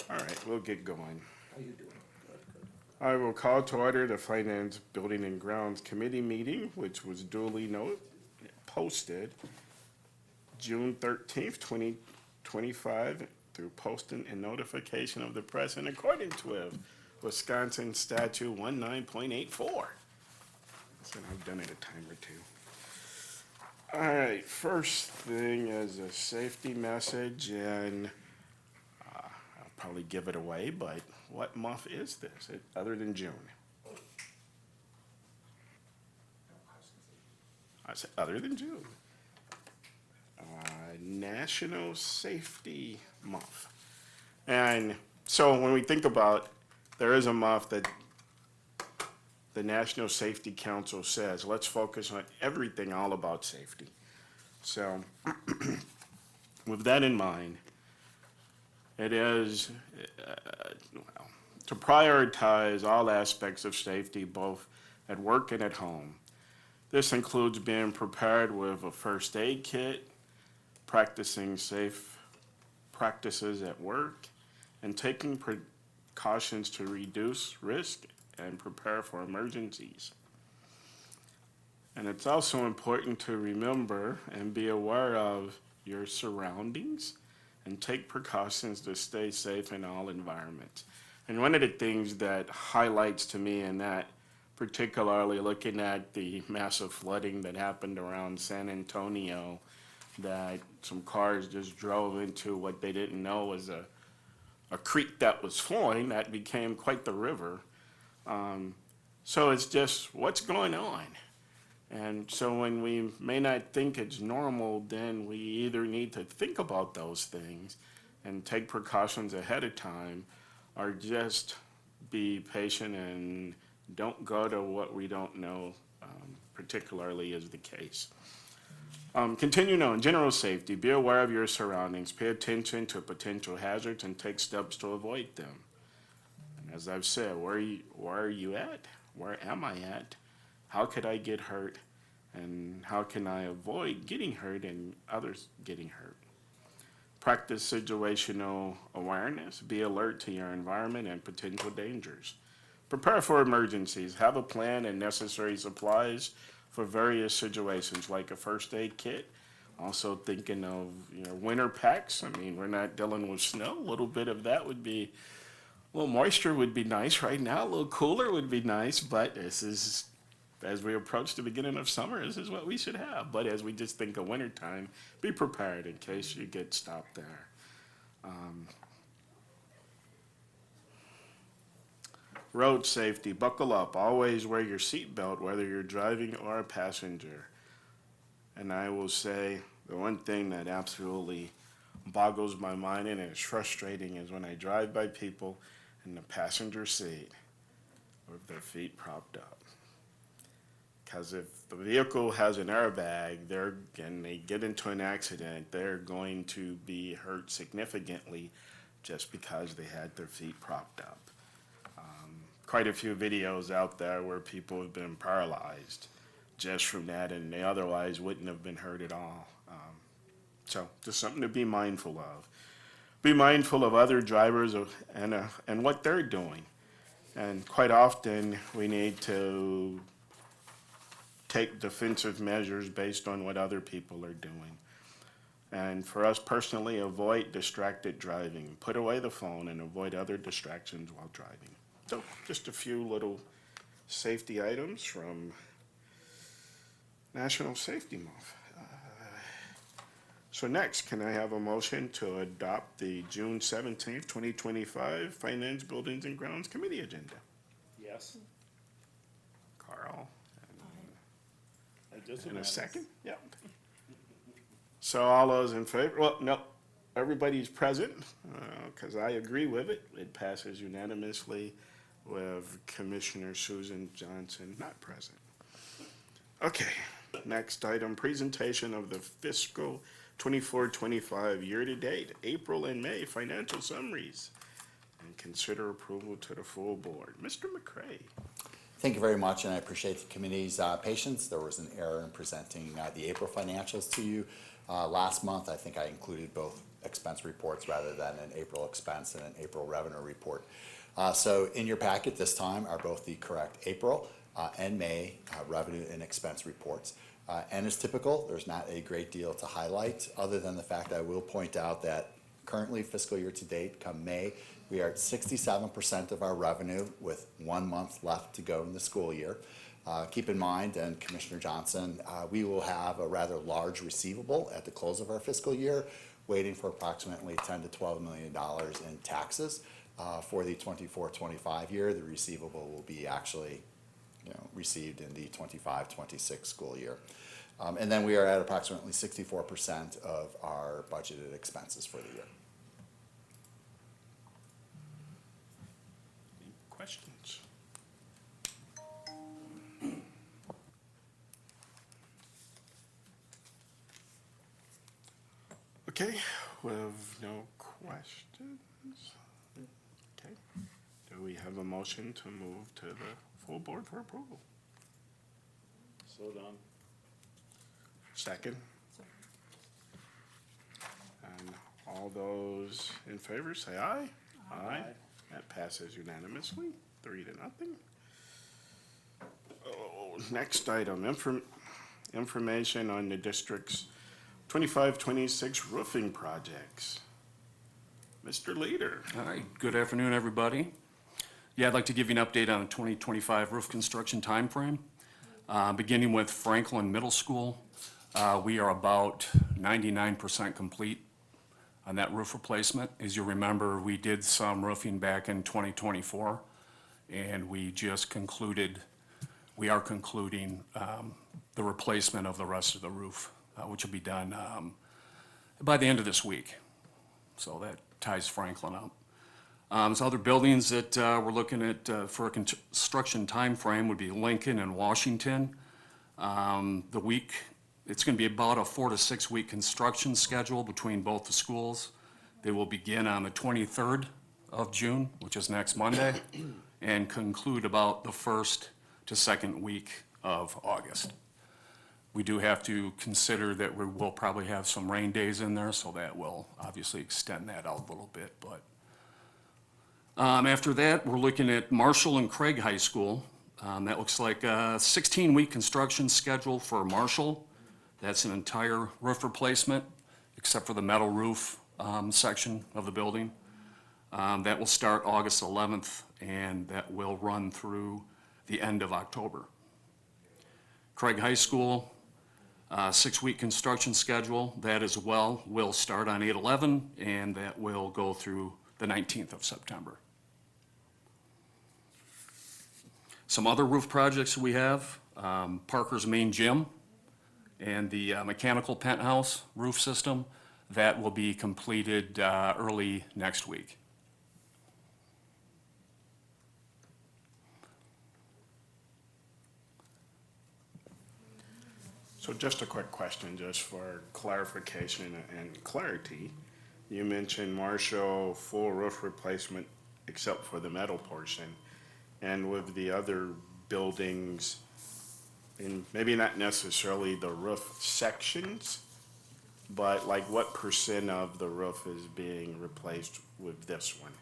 All right, we'll get going. How you doing? Good, good. I will call to order the Finance Building and Grounds Committee meeting, which was duly posted June 13th, 2025, through posting and notification of the press in accordance with Wisconsin Statute 19.84. So I've done it a time or two. All right, first thing is a safety message, and I'll probably give it away, but what month is this, other than June? I said, other than June. National Safety Month. And so when we think about, there is a month that the National Safety Council says, let's focus on everything all about safety. So with that in mind, it is to prioritize all aspects of safety, both at work and at home. This includes being prepared with a first aid kit, practicing safe practices at work, and taking precautions to reduce risk and prepare for emergencies. And it's also important to remember and be aware of your surroundings and take precautions to stay safe in all environments. And one of the things that highlights to me in that, particularly looking at the massive flooding that happened around San Antonio, that some cars just drove into what they didn't know was a creek that was flowing that became quite the river. So it's just what's going on. And so when we may not think it's normal, then we either need to think about those things and take precautions ahead of time, or just be patient and don't go to what we don't know, particularly is the case. Continuing on, general safety, be aware of your surroundings, pay attention to potential hazards, and take steps to avoid them. And as I've said, where are you at? Where am I at? How could I get hurt? And how can I avoid getting hurt and others getting hurt? Practice situational awareness, be alert to your environment and potential dangers. Prepare for emergencies, have a plan and necessary supplies for various situations, like a first aid kit. Also thinking of winter packs. I mean, we're not dealing with snow. A little bit of that would be, a little moisture would be nice right now. A little cooler would be nice, but this is, as we approach the beginning of summer, this is what we should have. But as we just think of wintertime, be prepared in case you get stopped there. Road safety, buckle up. Always wear your seatbelt, whether you're driving or a passenger. And I will say, the one thing that absolutely boggles my mind and is frustrating is when I drive by people in the passenger seat with their feet propped up. Because if the vehicle has an airbag, and they get into an accident, they're going to be hurt significantly just because they had their feet propped up. Quite a few videos out there where people have been paralyzed just from that, and they otherwise wouldn't have been hurt at all. So just something to be mindful of. Be mindful of other drivers and what they're doing. And quite often we need to take defensive measures based on what other people are doing. And for us personally, avoid distracted driving. Put away the phone and avoid other distractions while driving. So just a few little safety items from National Safety Month. So next, can I have a motion to adopt the June 17th, 2025 Finance Buildings and Grounds Committee agenda? Yes. Carl, It doesn't in a matter. second? Yep. So all those in favor? Well, no, everybody's present, because I agree with it. It passes unanimously with Commissioner Susan Johnson not present. Okay, next item, presentation of the fiscal 24-25 year-to-date, April and May financial summaries, and consider approval to the full board. Mr. McCray. Thank you very much, and I appreciate the committee's patience. There was an error in presenting the April financials to you last month. I think I included both expense reports rather than an April expense and an April revenue report. So in your packet this time are both the correct April and May revenue and expense reports. And as typical, there's not a great deal to highlight, other than the fact I will point out that currently fiscal year to date, come May, we are at 67% of our revenue with 1 month left to go in the school year. Keep in mind, and Commissioner Johnson, we will have a rather large receivable at the close of our fiscal year, waiting for approximately $10 to $12 million in taxes. For the 24-25 year, the receivable will be actually received in the 25-26 school year. And then we are at approximately 64% of our budgeted expenses for the year. Any questions? Okay, we have no questions. Okay, do we have a motion to move to the full board for approval? So done. Second? And all those in favor say aye. Aye. That passes unanimously, 3-0. Oh, next item, information on the district's 25-26 roofing projects. Mr. Leader. All right, good afternoon, everybody. Yeah, I'd like to give you an update on the 2025 roof construction timeframe. Beginning with Franklin Middle School, we are about 99% complete on that roof replacement. As you remember, we did some roofing back in 2024, and we are concluding the replacement of the rest of the roof, which will be done by the end of this week. So that ties Franklin up. So other buildings that we're looking at for a construction time frame would be Lincoln and Washington. It's going to be about a 4 to 6 week construction schedule between both the schools. They will begin on the 23rd of June, which is next Monday, and conclude about the 1st to 2nd week of August. We do have to consider that we will probably have some rain days in there, so that will obviously extend that out a little bit. But after that, we're looking at Marshall and Craig High School. That looks like a 16-week construction schedule for Marshall. That's an entire roof replacement, except for the metal roof section of the building. That will start August 11th, and that will run through the end of October. Craig High School, 6-week construction schedule. That as well will start on 8/11, and that will go through the 19th of September. Some other roof projects we have, Parker's main gym and the mechanical penthouse roof system. That will be completed early next week. So just a quick question, just for clarification and clarity. You mentioned Marshall full roof replacement except for the metal portion. And with the other buildings, and maybe not necessarily the roof sections, but like what % of the roof is being replaced with this one?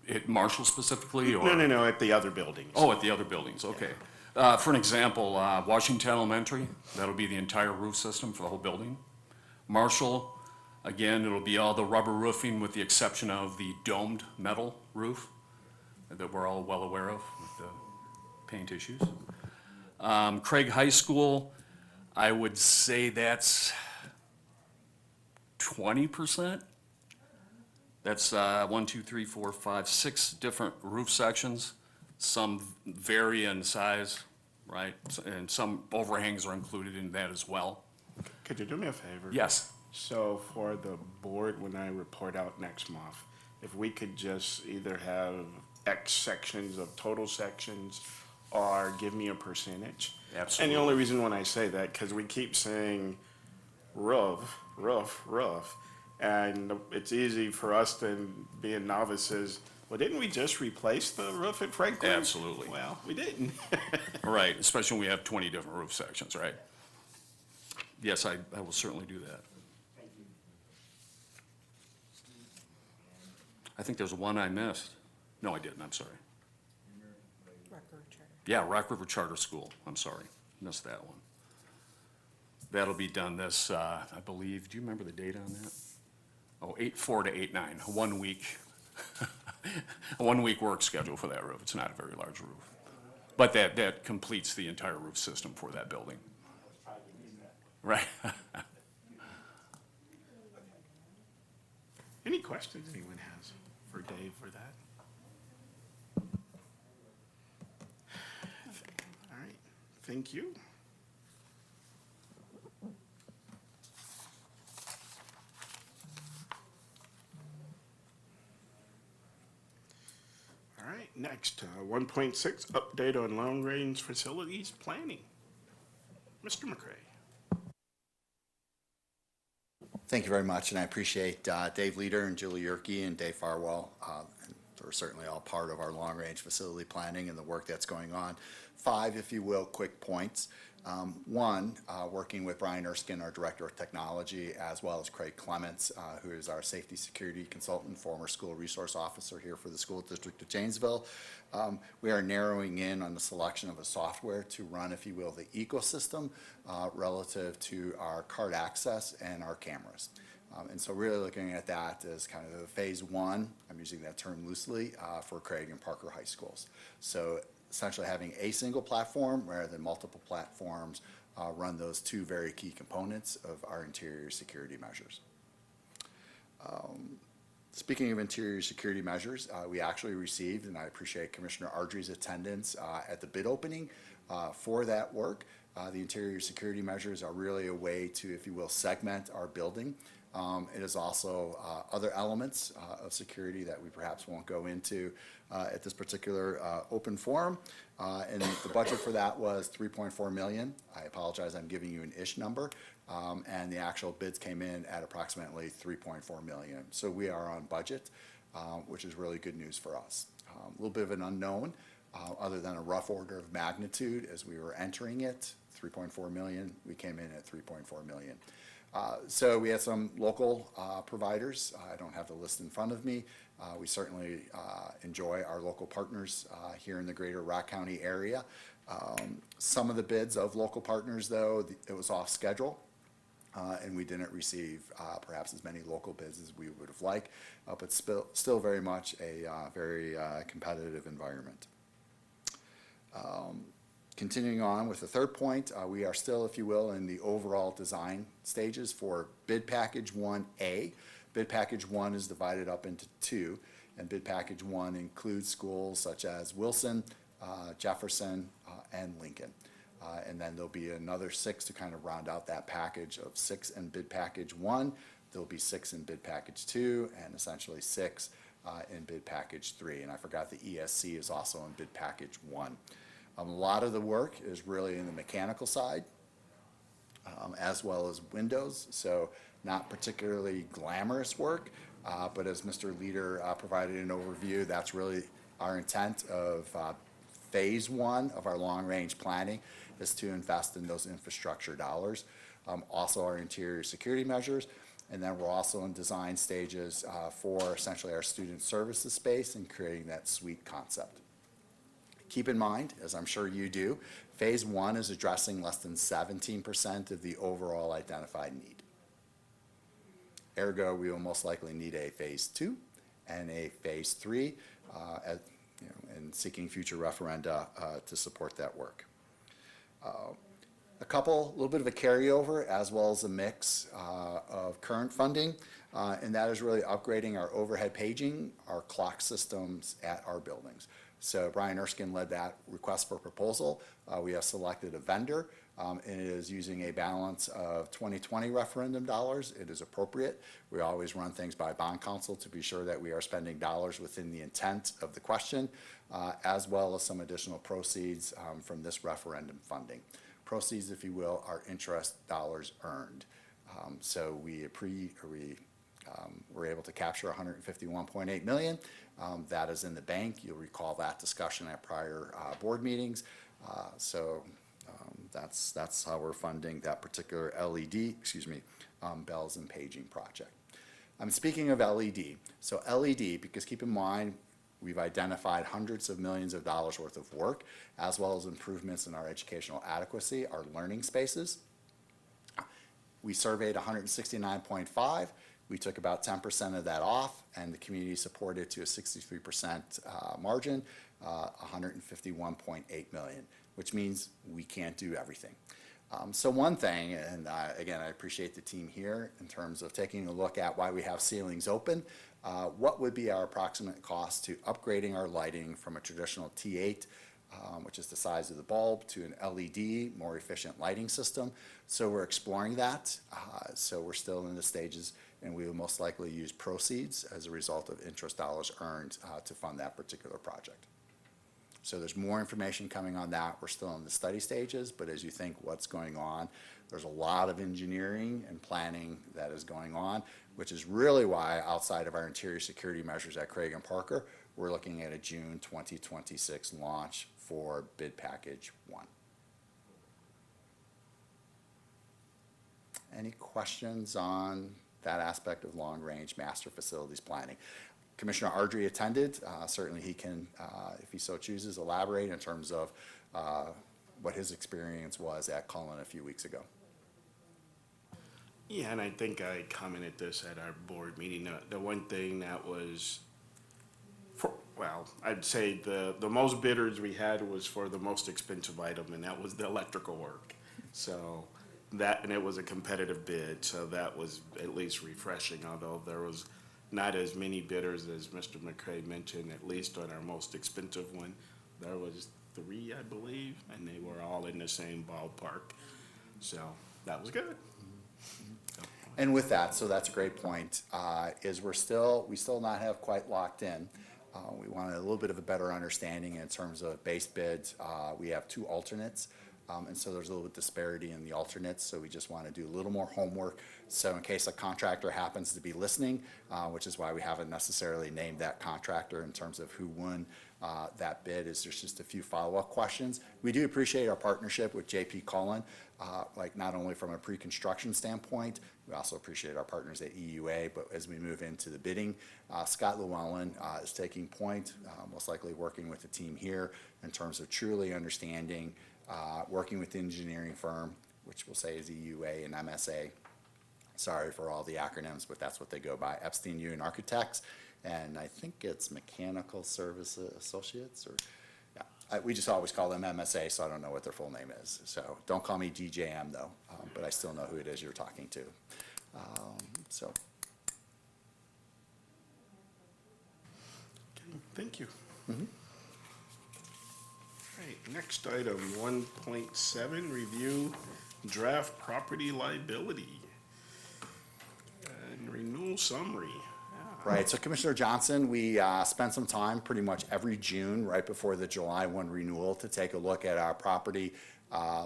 At Marshall specifically, or? No, at the other buildings. Oh, at the other buildings, okay. For an example, Washington Elementary, that'll be the entire roof system for the whole building. Marshall, again, it'll be all the rubber roofing with the exception of the domed metal roof that we're all well aware of with the paint issues. Craig High School, I would say that's 20%. That's 1, 2, 3, 4, 5, 6 different roof sections. Some vary in size, right? And some overhangs are included in that as well. Could you do me a favor? Yes. So for the board, when I report out next month, if we could just either have X sections of total sections or give me a percentage. Absolutely. And the only reason when I say that, because we keep saying roof, and it's easy for us to, being novices, Well, didn't we just replace the roof at Franklin? Absolutely. Well, we didn't. Right, especially when we have 20 different roof sections, right? Yes, I will certainly do that. I think there's one I missed. No, I didn't, I'm sorry. Yeah, Rock River Charter School, I'm sorry, missed that one. That'll be done this, I believe, do you remember the date on that? Oh, 8/4 to 8/9, a 1 week, a 1 week work schedule for that roof. It's not a very large roof. But that completes the entire roof system for that building. Right. Any questions anyone has for Dave for that? All right, thank you. All right, next, 1.6, update on long-range facilities planning. Mr. McCray. Thank you very much, and I appreciate Dave Leader and Julie Yerke and Dave Farwell. They're certainly all part of our long-range facility planning and the work that's going on. 5, if you will, quick points. One, working with Brian Erskine, our Director of Technology, as well as Craig Clements, who is our Safety Security Consultant, former School Resource Officer here for the School District of Janesville. We are narrowing in on the selection of a software to run, if you will, the ecosystem relative to our card access and our cameras. And so really looking at that as kind of the phase 1, I'm using that term loosely, for Craig and Parker High Schools. So essentially having a single platform rather than multiple platforms run those 2 very key components of our interior security measures. Speaking of interior security measures, we actually received, and I appreciate Commissioner Ardrey's attendance at the bid opening for that work. The interior security measures are really a way to, if you will, segment our building. It is also other elements of security that we perhaps won't go into at this particular open forum. And the budget for that was $3.4 million. I apologize, I'm giving you an ish number. And the actual bids came in at approximately $3.4 million. So we are on budget, which is really good news for us. A little bit of an unknown, other than a rough order of magnitude as we were entering it, $3.4 million, we came in at $3.4 million. So we had some local providers. I don't have the list in front of me. We certainly enjoy our local partners here in the greater Rock County area. Some of the bids of local partners, though, it was off schedule. And we didn't receive perhaps as many local bids as we would have liked, but still very much a very competitive environment. Continuing on with the third point, we are still, if you will, in the overall design stages for bid package 1A. Bid package 1 is divided up into 2, and bid package 1 includes schools such as Wilson, Jefferson, and Lincoln. And then there'll be another 6 to kind of round out that package of 6 in bid package 1. There'll be 6 in bid package 2, and essentially 6 in bid package 3. And I forgot the ESC is also in bid package 1. A lot of the work is really in the mechanical side, as well as windows, so not particularly glamorous work, but as Mr. Leader provided an overview, that's really our intent of phase 1 of our long-range planning is to invest in those infrastructure dollars. Also our interior security measures, and then we're also in design stages for essentially our student services space and creating that suite concept. Keep in mind, as I'm sure you do, phase 1 is addressing less than 17% of the overall identified need. Ergo, we will most likely need a phase 2 and a phase 3, and seeking future referenda to support that work. A little bit of a carryover as well as a mix of current funding, and that is really upgrading our overhead paging, our clock systems at our buildings. So Brian Erskine led that request for proposal. We have selected a vendor, and it is using a balance of 2020 referendum dollars. It is appropriate. We always run things by bond counsel to be sure that we are spending dollars within the intent of the question, as well as some additional proceeds from this referendum funding. Proceeds, if you will, are interest dollars earned. So we We're able to capture $151.8 million. That is in the bank. You'll recall that discussion at prior board meetings. That's how we're funding that particular bells and paging project. I'm speaking of LED. So LED, because keep in mind, we've identified hundreds of millions of dollars worth of work, as well as improvements in our educational adequacy, our learning spaces. We surveyed 169.5. We took about 10% of that off, and the community supported to a 63% margin, $151.8 million, which means we can't do everything. So one thing, and again, I appreciate the team here in terms of taking a look at why we have ceilings open. What would be our approximate cost to upgrading our lighting from a traditional T8, which is the size of the bulb, to an LED, more efficient lighting system? So we're exploring that. So we're still in the stages, and we will most likely use proceeds as a result of interest dollars earned to fund that particular project. So there's more information coming on that. We're still in the study stages, but as you think what's going on, there's a lot of engineering and planning that is going on, which is really why outside of our interior security measures at Craig and Parker, we're looking at a June 2026 launch for bid package 1. Any questions on that aspect of long-range master facilities planning? Commissioner Ardrey attended. Certainly he can, if he so chooses, elaborate in terms of what his experience was at Cullen a few weeks ago. Yeah, and I think I commented this at our board meeting. The one thing that was, I'd say the most bidders we had was for the most expensive item, and that was the electrical work. So that, and it was a competitive bid, so that was at least refreshing, although there was not as many bidders as Mr. McCray mentioned, at least on our most expensive one. There was 3, I believe, and they were all in the same ballpark. So that was good. And with that, so that's a great point, is we still not have quite locked in. We wanted a little bit of a better understanding in terms of base bids. We have 2 alternates. And so there's a little bit disparity in the alternates, so we just want to do a little more homework. So in case a contractor happens to be listening, which is why we haven't necessarily named that contractor in terms of who won that bid, is there's just a few follow-up questions. We do appreciate our partnership with J.P. Cullen, like not only from a pre-construction standpoint, we also appreciate our partners at EUA, but as we move into the bidding, Scott Llewellyn is taking point, most likely working with the team here in terms of truly understanding working with the engineering firm, which we'll say is EUA and MSA. Sorry for all the acronyms, but that's what they go by, Epstein Union Architects, and I think it's Mechanical Service Associates, or yeah, we just always call them MSA, so I don't know what their full name is. So don't call me DJM though, but I still know who it is you're talking to. So. Okay, thank you. Mm-hmm. Right, next item, 1.7, review draft property liability and renewal summary. Right, so Commissioner Johnson, we spent some time pretty much every June, right before the July 1 renewal, to take a look at our property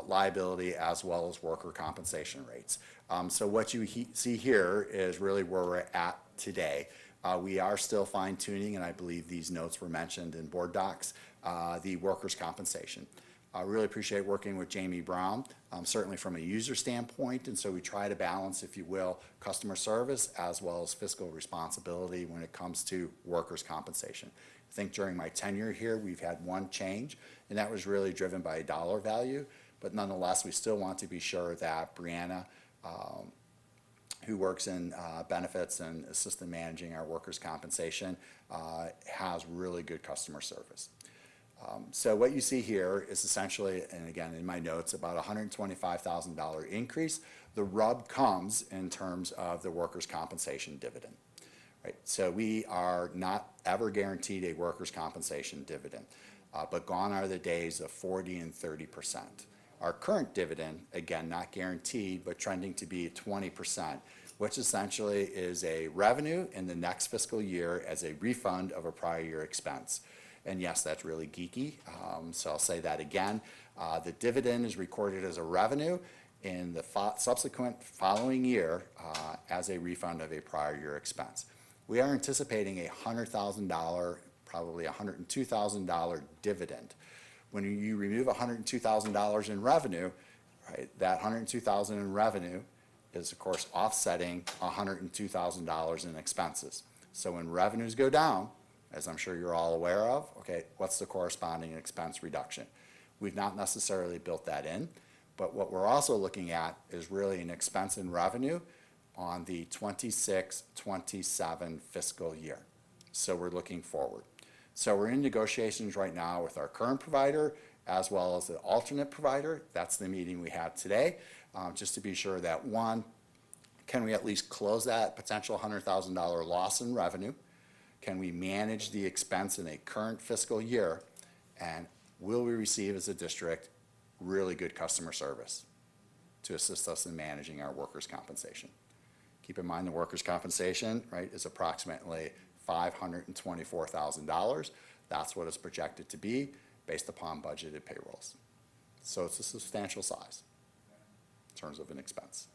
liability as well as worker compensation rates. So what you see here is really where we're at today. We are still fine tuning, and I believe these notes were mentioned in board docs, the workers' compensation. I really appreciate working with Jamie Brown, certainly from a user standpoint, and so we try to balance, if you will, customer service as well as fiscal responsibility when it comes to workers' compensation. I think during my tenure here, we've had one change, and that was really driven by a dollar value, but nonetheless, we still want to be sure that Brianna, who works in benefits and assistant managing our workers' compensation, has really good customer service. So what you see here is essentially, and again in my notes, about $125,000 increase. The rub comes in terms of the workers' compensation dividend. Right? So we are not ever guaranteed a workers' compensation dividend, but gone are the days of 40 and 30%. Our current dividend, again, not guaranteed, but trending to be 20%, which essentially is a revenue in the next fiscal year as a refund of a prior year expense. And yes, that's really geeky, so I'll say that again. The dividend is recorded as a revenue, in the subsequent following year as a refund of a prior year expense. We are anticipating a $100,000, probably $102,000 dividend. When you remove $102,000 in revenue, right, that $102,000 in revenue is of course offsetting $102,000 in expenses. So when revenues go down, as I'm sure you're all aware of, okay, what's the corresponding expense reduction? We've not necessarily built that in, but what we're also looking at is really an expense in revenue on the 26-27 fiscal year. So we're looking forward. So we're in negotiations right now with our current provider as well as the alternate provider. That's the meeting we had today, just to be sure that, one, can we at least close that potential $100,000 loss in revenue? Can we manage the expense in a current fiscal year? And will we receive as a district really good customer service to assist us in managing our workers' compensation? Keep in mind the workers' compensation, right, is approximately $524,000. That's what it's projected to be based upon budgeted payrolls. So it's a substantial size in terms of an expense.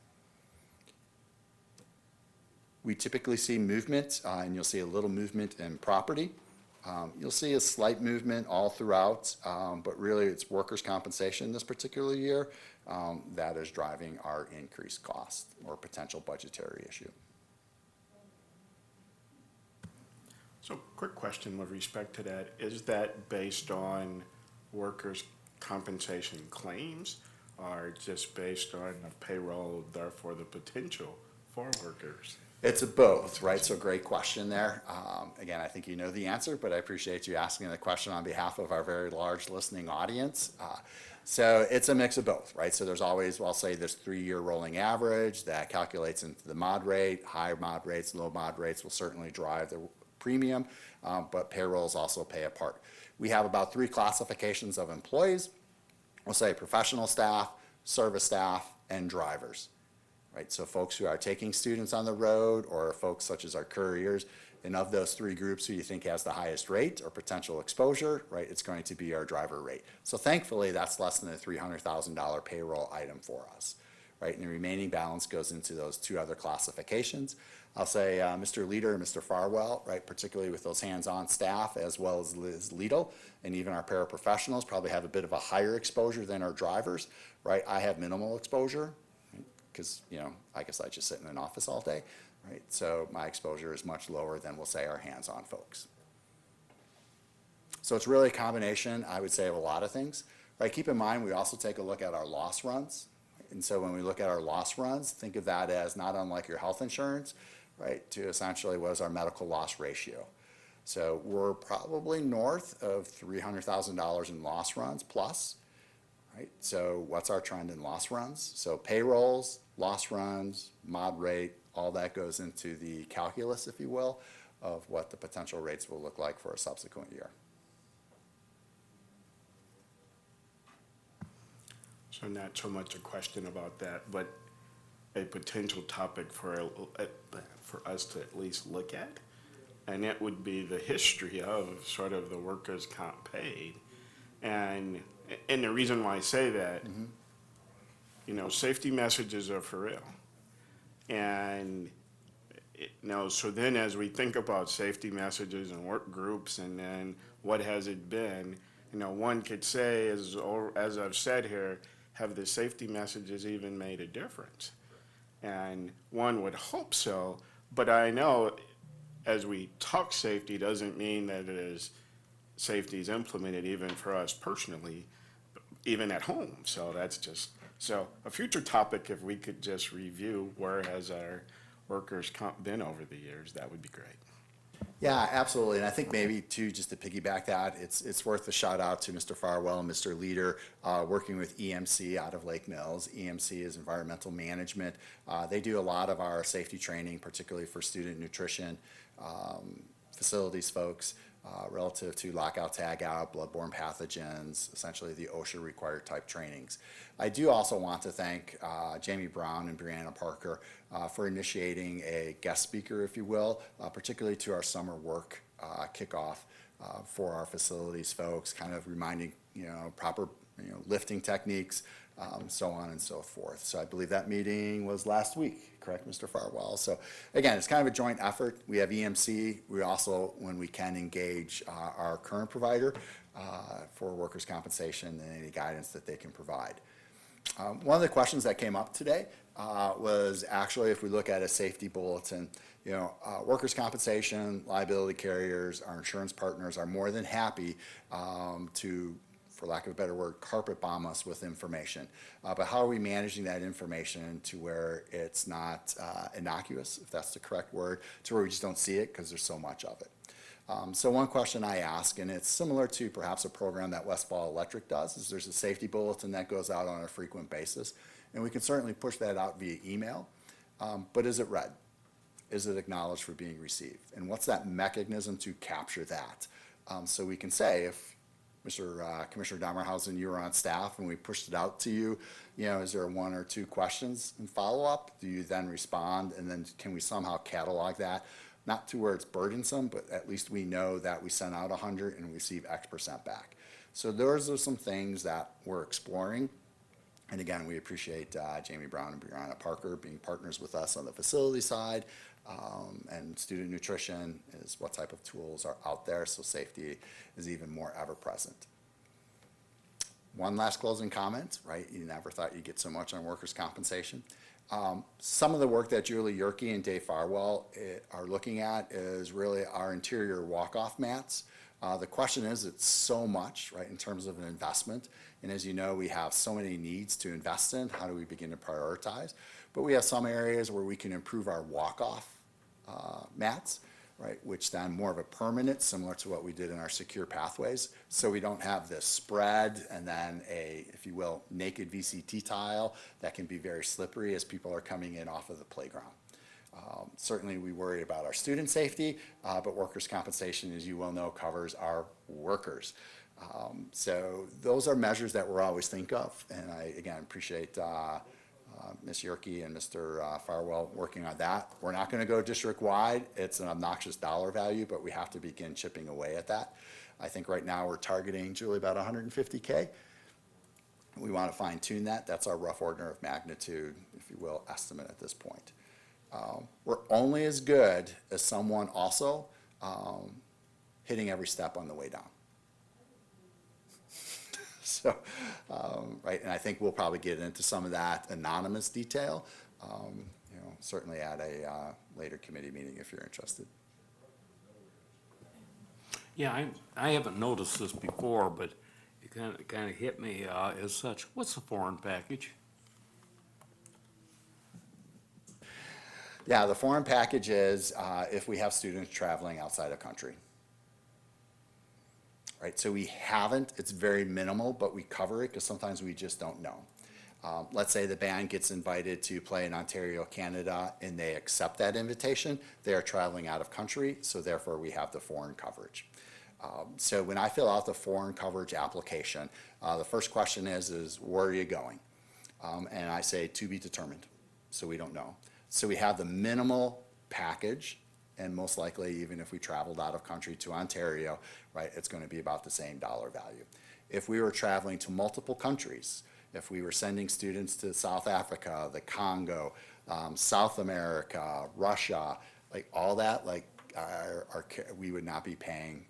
We typically see movement, and you'll see a little movement in property. You'll see a slight movement all throughout, but really it's workers' compensation this particular year that is driving our increased cost or potential budgetary issue. So quick question with respect to that. Is that based on workers' compensation claims or just based on the payroll, therefore the potential for workers? It's a both, right? So great question there. Again, I think you know the answer, but I appreciate you asking the question on behalf of our very large listening audience. So it's a mix of both, right? So there's always, well, I'll say this 3-year rolling average that calculates into the mod rate. High mod rates, low mod rates will certainly drive the premium, but payrolls also play a part. We have about 3 classifications of employees. We'll say professional staff, service staff, and drivers. Right, so folks who are taking students on the road or folks such as our couriers, and of those 3 groups who you think has the highest rate or potential exposure, right, it's going to be our driver rate. So thankfully, that's less than a $300,000 payroll item for us, right? And the remaining balance goes into those 2 other classifications. I'll say Mr. Leader and Mr. Farwell, right, particularly with those hands-on staff as well as Liz Liedel, and even our paraprofessionals probably have a bit of a higher exposure than our drivers, right? I have minimal exposure, because, you know, I guess I just sit in an office all day, right? So my exposure is much lower than, we'll say, our hands-on folks. So it's really a combination, I would say, of a lot of things, right? Keep in mind, we also take a look at our loss runs. And so when we look at our loss runs, think of that as not unlike your health insurance, right, to essentially what is our medical loss ratio. So we're probably north of $300,000 in loss runs plus. Right? So what's our trend in loss runs? So payrolls, loss runs, mod rate, all that goes into the calculus, if you will, of what the potential rates will look like for a subsequent year. So not so much a question about that, but a potential topic for us to at least look at. And it would be the history of sort of the workers' comp paid. And the reason why I say that, you know, safety messages are for real. And, so then as we think about safety messages and work groups and then what has it been, one could say, as I've said here, have the safety messages even made a difference? And one would hope so, but I know as we talk safety doesn't mean that safety is implemented even for us personally, even at home. So that's just, so a future topic, if we could just review where has our workers' comp been over the years, that would be great. Yeah, absolutely. And I think maybe too, just to piggyback that, it's worth a shout out to Mr. Farwell and Mr. Leader, working with EMC out of Lake Mills. EMC is environmental management. They do a lot of our safety training, particularly for student nutrition, facilities folks, relative to lockout, tagout, bloodborne pathogens, essentially the OSHA required type trainings. I do also want to thank Jamie Brown and Brianna Parker for initiating a guest speaker, if you will, particularly to our summer work kickoff for our facilities folks, kind of reminding, proper lifting techniques, so on and so forth. So I believe that meeting was last week, correct, Mr. Farwell? So again, it's kind of a joint effort. We have EMC. We also, when we can, engage our current provider for workers' compensation and any guidance that they can provide. One of the questions that came up today was actually, if we look at a safety bulletin, workers' compensation, liability carriers, our insurance partners are more than happy to, for lack of a better word, carpet bomb us with information. But how are we managing that information to where it's not innocuous, if that's the correct word, to where we just don't see it because there's so much of it? So one question I ask, and it's similar to perhaps a program that Westfall Electric does, is there's a safety bulletin that goes out on a frequent basis, and we can certainly push that out via email, but is it read? Is it acknowledged for being received? And what's that mechanism to capture that? So we can say, if Commissioner Damerhausen, you were on staff and we pushed it out to you, is there one or two questions in follow-up? Do you then respond, and then can we somehow catalog that? Not to where it's burdensome, but at least we know that we sent out 100 and receive X% back. So those are some things that we're exploring. And again, we appreciate Jamie Brown and Brianna Parker being partners with us on the facility side. And student nutrition is what type of tools are out there, so safety is even more ever present. One last closing comment, right? You never thought you'd get so much on workers' compensation. Some of the work that Julie Yerke and Dave Farwell are looking at is really our interior walk-off mats. The question is, it's so much, right, in terms of an investment. And as you know, we have so many needs to invest in. How do we begin to prioritize? But we have some areas where we can improve our walk-off mats, right, which then more of a permanent, similar to what we did in our secure pathways. So we don't have this spread and then a, if you will, naked VCT tile that can be very slippery as people are coming in off of the playground. Certainly we worry about our student safety, but workers' compensation, as you well know, covers our workers. So those are measures that we're always think of, and I, again, appreciate Ms. Yerke and Mr. Farwell working on that. We're not going to go district-wide. It's an obnoxious dollar value, but we have to begin chipping away at that. I think right now we're targeting, Julie, about 150K. We want to fine-tune that. That's our rough order of magnitude, if you will, estimate at this point. We're only as good as someone also hitting every step on the way down. So, right, and I think we'll probably get into some of that anonymous detail, certainly at a later committee meeting if you're interested. Yeah, I haven't noticed this before, but it kind of hit me as such. What's the foreign package? Yeah, the foreign package is if we have students traveling outside of country. Right, so we haven't, it's very minimal, but we cover it because sometimes we just don't know. Let's say the band gets invited to play in Ontario, Canada, and they accept that invitation. They are traveling out of country, so therefore we have the foreign coverage. So when I fill out the foreign coverage application, the first question is where are you going? And I say to be determined, so we don't know. So we have the minimal package, and most likely, even if we traveled out of country to Ontario, right, it's going to be about the same dollar value. If we were traveling to multiple countries, if we were sending students to South Africa, the Congo, South America, Russia, like all that, like we would not be paying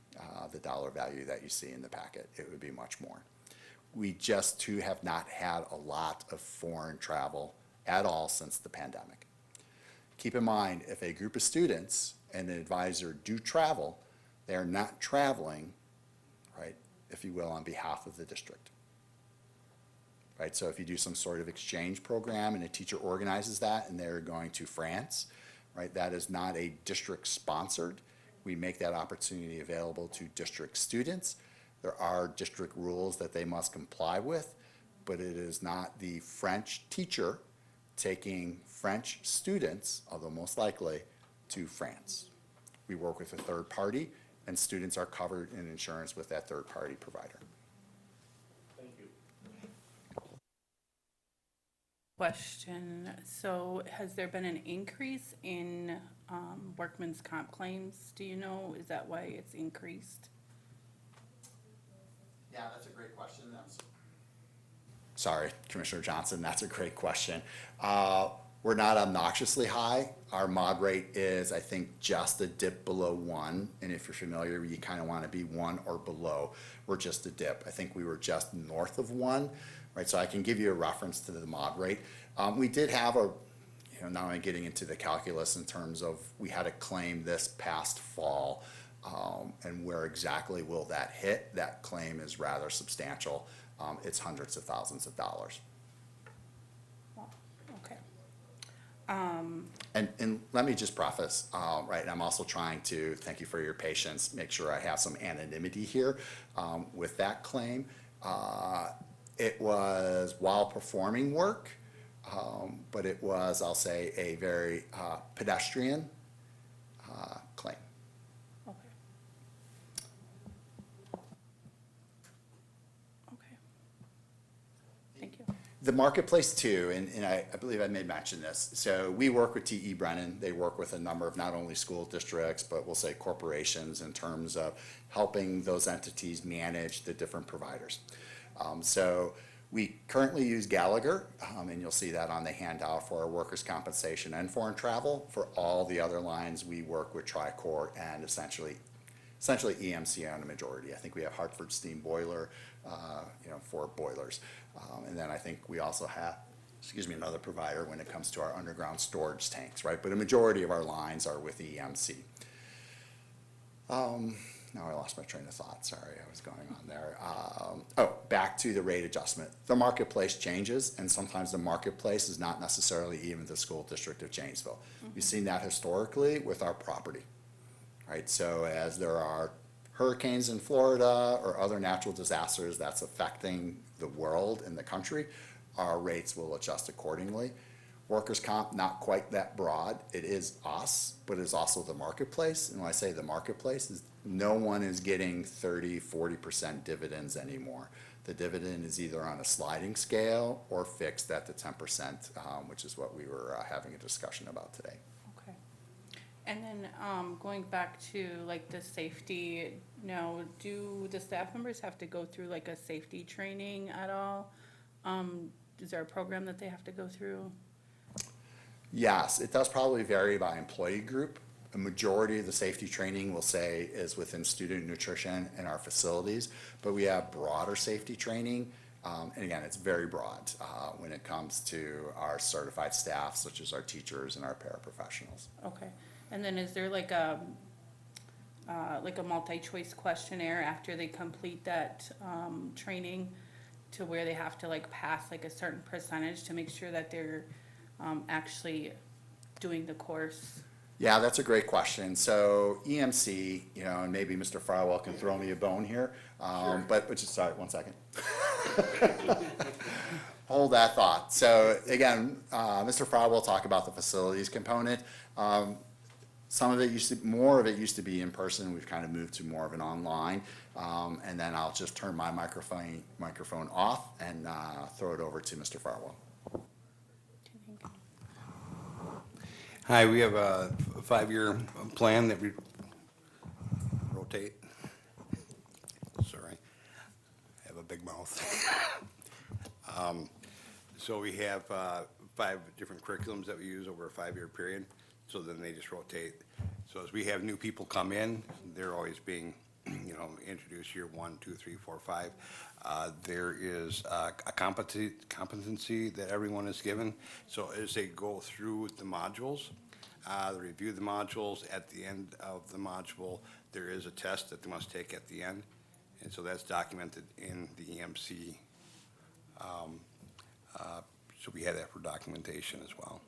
the dollar value that you see in the packet. It would be much more. We just too have not had a lot of foreign travel at all since the pandemic. Keep in mind, if a group of students and an advisor do travel, they are not traveling, right, if you will, on behalf of the district. Right, so if you do some sort of exchange program and a teacher organizes that and they're going to France, right, that is not a district sponsored. We make that opportunity available to district students. There are district rules that they must comply with, but it is not the French teacher taking French students, although most likely, to France. We work with a third party, and students are covered in insurance with that third party provider. Thank you. Question, so has there been an increase in workman's comp claims? Do you know, is that why it's increased? Yeah, that's a great question. Sorry, Commissioner Johnson, that's a great question. We're not obnoxiously high. Our mod rate is, I think, just a dip below 1. And if you're familiar, you kind of want to be 1 or below. We're just a dip. I think we were just north of 1, right? So I can give you a reference to the mod rate. We did have now I'm getting into the calculus in terms of we had a claim this past fall. And where exactly will that hit? That claim is rather substantial. It's hundreds of thousands of dollars. Okay. And let me just preface, right, and I'm also trying to, thank you for your patience, make sure I have some anonymity here with that claim. It was while performing work, but it was, I'll say, a very pedestrian claim. Okay. Okay. Thank you. The marketplace too, and I believe I may mention this, so we work with T.E. Brennan. They work with a number of not only school districts, but we'll say corporations in terms of helping those entities manage the different providers. So we currently use Gallagher, and you'll see that on the handout for our workers' compensation and foreign travel. For all the other lines, we work with Tricor and essentially EMC on a majority. I think we have Hartford Steam Boiler, for boilers. And then I think we also have, another provider when it comes to our underground storage tanks, right? But a majority of our lines are with EMC. Now I lost my train of thought. Sorry, I was going on there. Back to the rate adjustment. The marketplace changes, and sometimes the marketplace is not necessarily even the School District of Janesville. You've seen that historically with our property, right? So as there are hurricanes in Florida or other natural disasters that's affecting the world and the country, our rates will adjust accordingly. Workers' comp, not quite that broad. It is us, but it's also the marketplace. And when I say the marketplace, is no one is getting 30, 40% dividends anymore. The dividend is either on a sliding scale or fixed at the 10%, which is what we were having a discussion about today. Okay. And then, going back to like the safety, now, do the staff members have to go through like a safety training at all? Is there a program that they have to go through? Yes, it does probably vary by employee group. A majority of the safety training, we'll say, is within student nutrition in our facilities, but we have broader safety training. And again, it's very broad when it comes to our certified staff, such as our teachers and our paraprofessionals. Okay. And then is there like a multi-choice questionnaire after they complete that training to where they have to like pass like a certain percentage to make sure that they're actually doing the course? Yeah, that's a great question. So EMC, and maybe Mr. Farwell can throw me a bone here, but just, sorry, 1 second. Hold that thought. So again, Mr. Farwell will talk about the facilities component. Some of it more of it used to be in person. We've kind of moved to more of an online. And then I'll just turn my microphone off and throw it over to Mr. Farwell. Hi, we have a 5-year plan that we rotate. Sorry, I have a big mouth. So we have 5 different curriculums that we use over a 5-year period, so then they just rotate. So as we have new people come in, they're always being, introduced year 1, 2, 3, 4, 5. There is a competency that everyone is given. So as they go through the modules, they review the modules. At the end of the module, there is a test that they must take at the end. And so that's documented in the EMC. So we have that for documentation as well.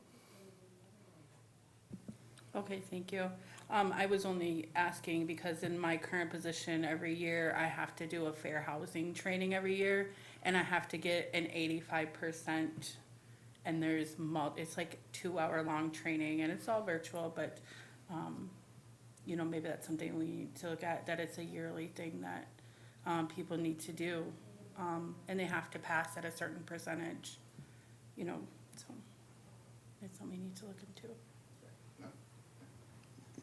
Okay, thank you. I was only asking because in my current position, every year I have to do a fair housing training every year, and I have to get an 85%, and there's it's like 2-hour-long training, and it's all virtual, but, maybe that's something we need to look at, that it's a yearly thing that people need to do, and they have to pass at a certain percentage, so it's something we need to look into.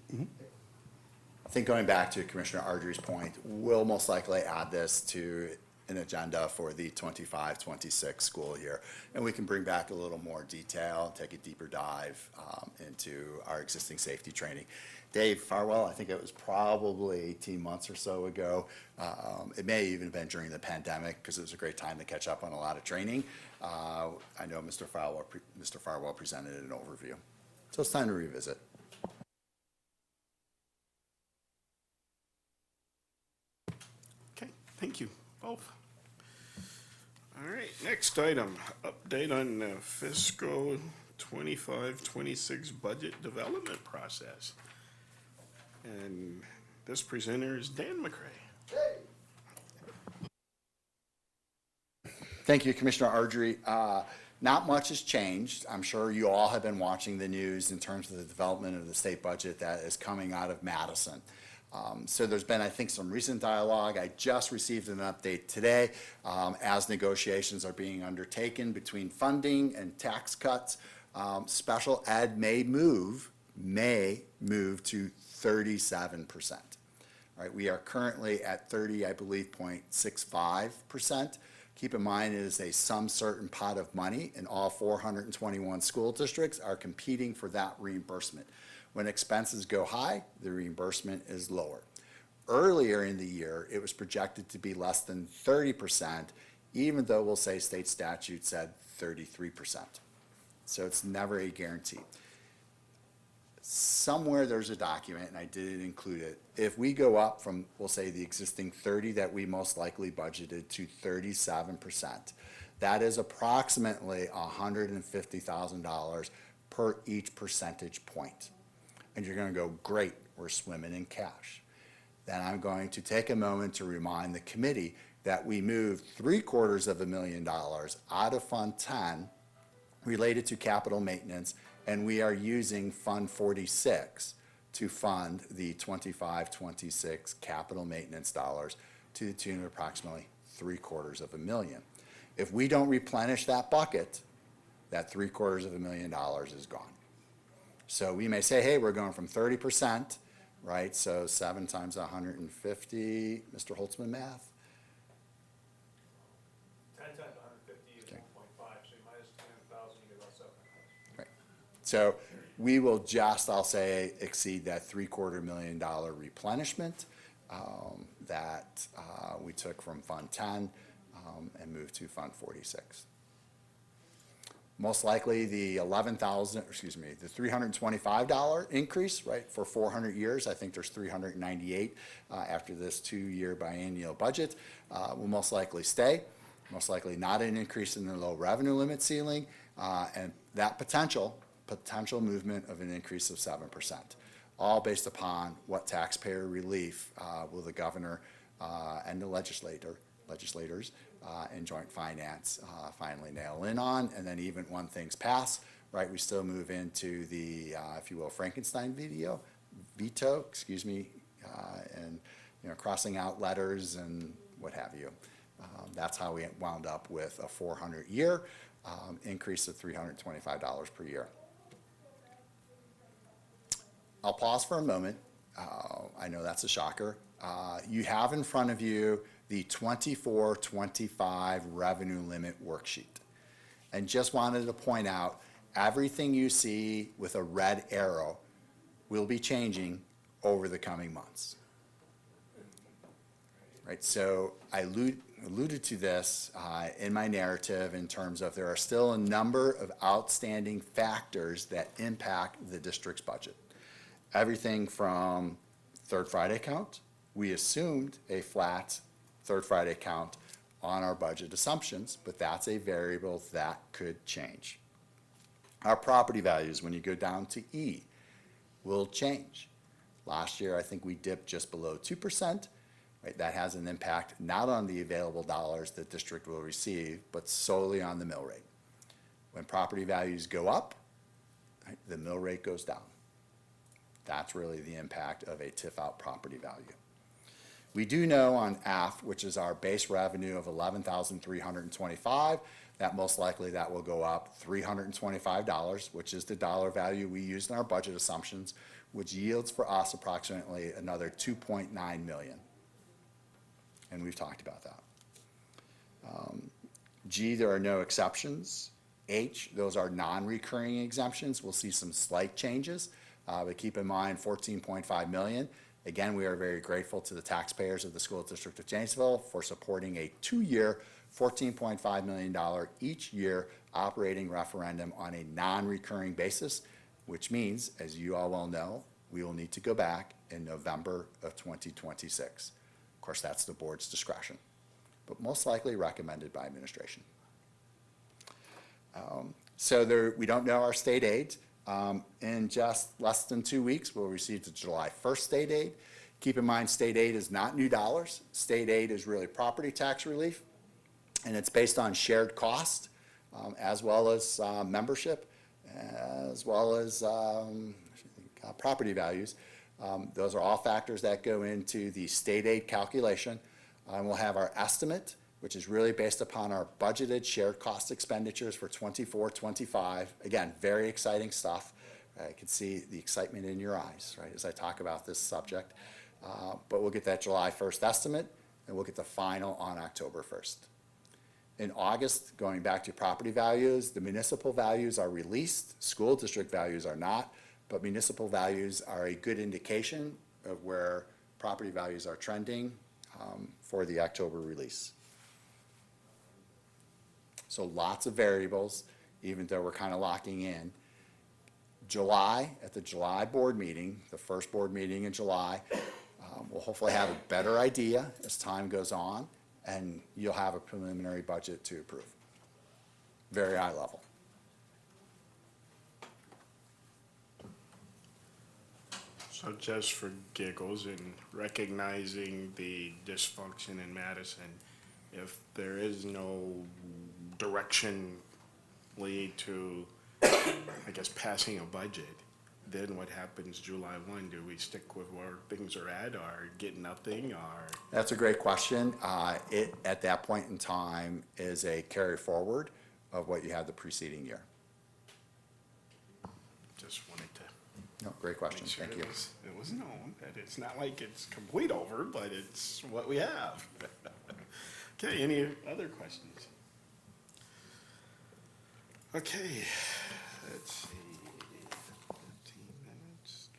I think going back to Commissioner Ardrey's point, we'll most likely add this to an agenda for the 25-26 school year. And we can bring back a little more detail, take a deeper dive into our existing safety training. Dave Farwell, I think it was probably 18 months or so ago. It may even have been during the pandemic because it was a great time to catch up on a lot of training. I know Mr. Farwell presented an overview. So it's time to revisit. Okay, thank you both. All right, next item, update on the fiscal 25-26 budget development process. And this presenter is Dan McCray. Thank you, Commissioner Ardrey. Not much has changed. I'm sure you all have been watching the news in terms of the development of the state budget that is coming out of Madison. So there's been, I think, some recent dialogue. I just received an update today as negotiations are being undertaken between funding and tax cuts. Special ed may move to 37%. Right, we are currently at 30, I believe, 0.65%. Keep in mind, it is a some certain pot of money, and all 421 school districts are competing for that reimbursement. When expenses go high, the reimbursement is lower. Earlier in the year, it was projected to be less than 30%, even though we'll say state statute said 33%. So it's never a guarantee. Somewhere there's a document, and I didn't include it. If we go up from, we'll say, the existing 30 that we most likely budgeted to 37%, that is approximately $150,000 per each percentage point. And you're going to go, great, we're swimming in cash. Then I'm going to take a moment to remind the committee that we moved $750,000 out of Fund 10 related to capital maintenance, and we are using Fund 46 to fund the 25-26 capital maintenance dollars to the tune of approximately $750,000. If we don't replenish that bucket, that $750,000 is gone. So we may say, hey, we're going from 30%, right? So 7 times 150, Mr. Holtzman math? 10 times 150 is 1.5, so you minus 10,000, you get about 7,000. Right. So we will just, I'll say, exceed that $750,000 replenishment that we took from Fund 10 and moved to Fund 46. Most likely the the $325 increase, right, for 400 years. I think there's 398 after this 2-year biennial budget will most likely stay. Most likely not an increase in the low revenue limit ceiling, and that potential movement of an increase of 7%, all based upon what taxpayer relief will the governor and the legislators in joint finance finally nail in on. And then even when things pass, right, we still move into the, if you will, Frankenstein veto, and, you know, crossing out letters and what have you. That's how we wound up with a 400-year increase of $325 per year. I'll pause for a moment. I know that's a shocker. You have in front of you the 24-25 revenue limit worksheet. And just wanted to point out, everything you see with a red arrow will be changing over the coming months. Right, so I alluded to this in my narrative in terms of there are still a number of outstanding factors that impact the district's budget. Everything from third Friday count. We assumed a flat third Friday count on our budget assumptions, but that's a variable that could change. Our property values, when you go down to E, will change. Last year, I think we dipped just below 2%. Right? That has an impact not on the available dollars the district will receive, but solely on the mill rate. When property values go up, right, the mill rate goes down. That's really the impact of a TIF out property value. We do know on F, which is our base revenue of $11,325, that most likely that will go up $325, which is the dollar value we used in our budget assumptions, which yields for us approximately another $2.9 million. And we've talked about that. G, there are no exceptions. H, those are non-recurring exemptions. We'll see some slight changes, but keep in mind 14.5 million. Again, we are very grateful to the taxpayers of the School District of Janesville for supporting a 2-year, $14.5 million each year operating referendum on a non-recurring basis, which means, as you all well know, we will need to go back in November of 2026. Of course, that's the board's discretion, but most likely recommended by administration. We don't know our state aid. In just less than 2 weeks, we'll receive the July 1st state aid. Keep in mind, state aid is not new dollars. State aid is really property tax relief, and it's based on shared cost, as well as membership, as well as property values. Those are all factors that go into the state aid calculation. We'll have our estimate, which is really based upon our budgeted shared cost expenditures for 24-25. Again, very exciting stuff. I can see the excitement in your eyes, right, as I talk about this subject. But we'll get that July 1st estimate, and we'll get the final on October 1st. In August, going back to property values, the municipal values are released. School district values are not, but municipal values are a good indication of where property values are trending for the October release. So lots of variables, even though we're kind of locking in. July, at the July board meeting, the first board meeting in July, we'll hopefully have a better idea as time goes on, and you'll have a preliminary budget to approve. Very high level. So just for giggles and recognizing the dysfunction in Madison, if there is no direction lead to, I guess, passing a budget, then what happens July 1? Do we stick with where things are at or get nothing or? That's a great question. It, at that point in time, is a carry forward of what you had the preceding year. Just wanted to No, great question. make sure Thank you. it was known that it's not like it's complete over, but it's what we have. Okay, any other questions? Okay, let's see. 15 minutes.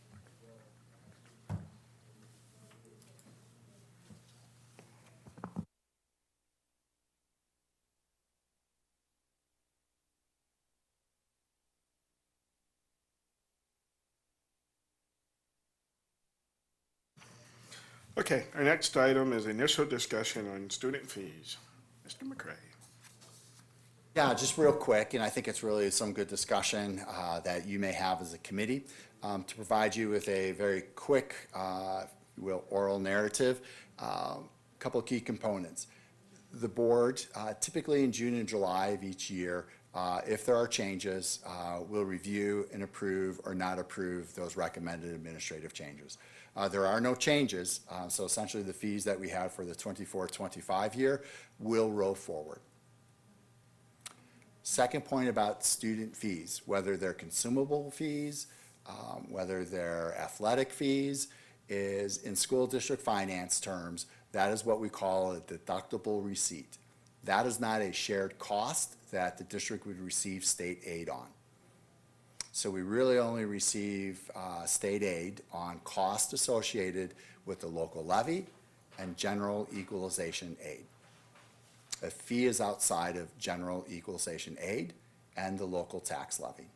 Okay, our next item is initial discussion on student fees. Mr. McCray. Yeah, just real quick, and I think it's really some good discussion that you may have as a committee. To provide you with a very quick, if you will, oral narrative, couple of key components. The board, typically in June and July of each year, if there are changes, will review and approve or not approve those recommended administrative changes. There are no changes, so essentially the fees that we have for the 24-25 year will roll forward. Second point about student fees, whether they're consumable fees, whether they're athletic fees, is in school district finance terms, that is what we call a deductible receipt. That is not a shared cost that the district would receive state aid on. So we really only receive state aid on costs associated with the local levy and general equalization aid. A fee is outside of general equalization aid and the local tax levy.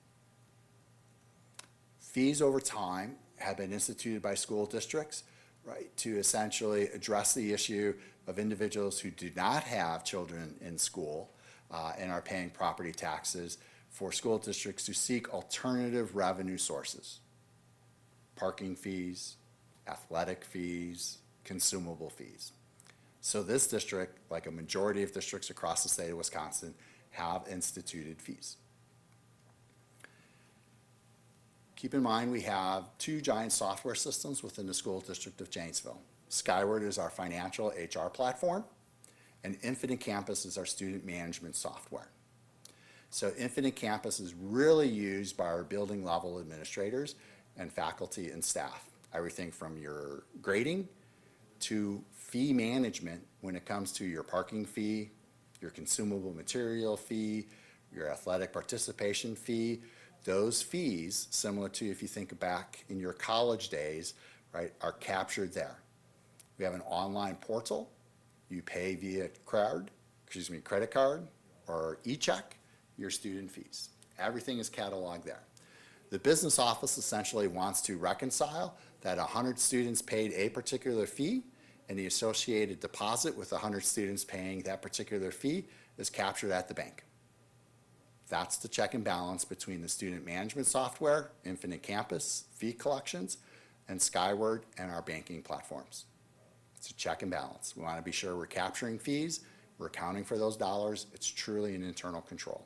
Fees over time have been instituted by school districts, right, to essentially address the issue of individuals who do not have children in school and are paying property taxes, for school districts to seek alternative revenue sources. Parking fees, athletic fees, consumable fees. So this district, like a majority of districts across the state of Wisconsin, have instituted fees. Keep in mind, we have two giant software systems within the School District of Janesville. Skyward is our financial HR platform, and Infinite Campus is our student management software. So Infinite Campus is really used by our building level administrators and faculty and staff. Everything from your grading to fee management when it comes to your parking fee, your consumable material fee, your athletic participation fee. Those fees, similar to if you think back in your college days, right, are captured there. We have an online portal. You pay via credit card or e-check your student fees. Everything is cataloged there. The business office essentially wants to reconcile that 100 students paid a particular fee and the associated deposit with 100 students paying that particular fee is captured at the bank. That's the check and balance between the student management software, Infinite Campus, fee collections, and Skyward and our banking platforms. It's a check and balance. We want to be sure we're capturing fees, we're accounting for those dollars. It's truly an internal control.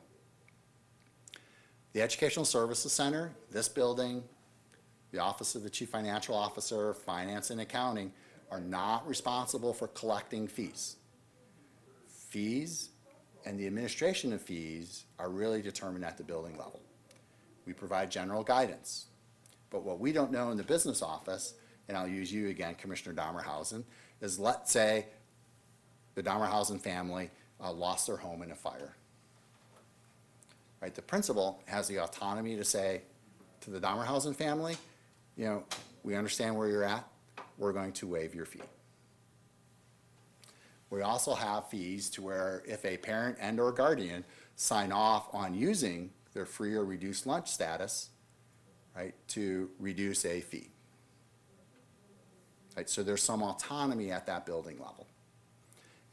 The Educational Services Center, this building, the Office of the Chief Financial Officer, Finance and Accounting are not responsible for collecting fees. Fees and the administration of fees are really determined at the building level. We provide general guidance. But what we don't know in the business office, and I'll use you again, Commissioner Dahmerhausen, is let's say the Dahmerhausen family lost their home in a fire. Right, the principal has the autonomy to say to the Dahmerhausen family, you know, we understand where you're at, we're going to waive your fee. We also have fees to where if a parent and or guardian sign off on using their free or reduced lunch status, right, to reduce a fee. Right, so there's some autonomy at that building level.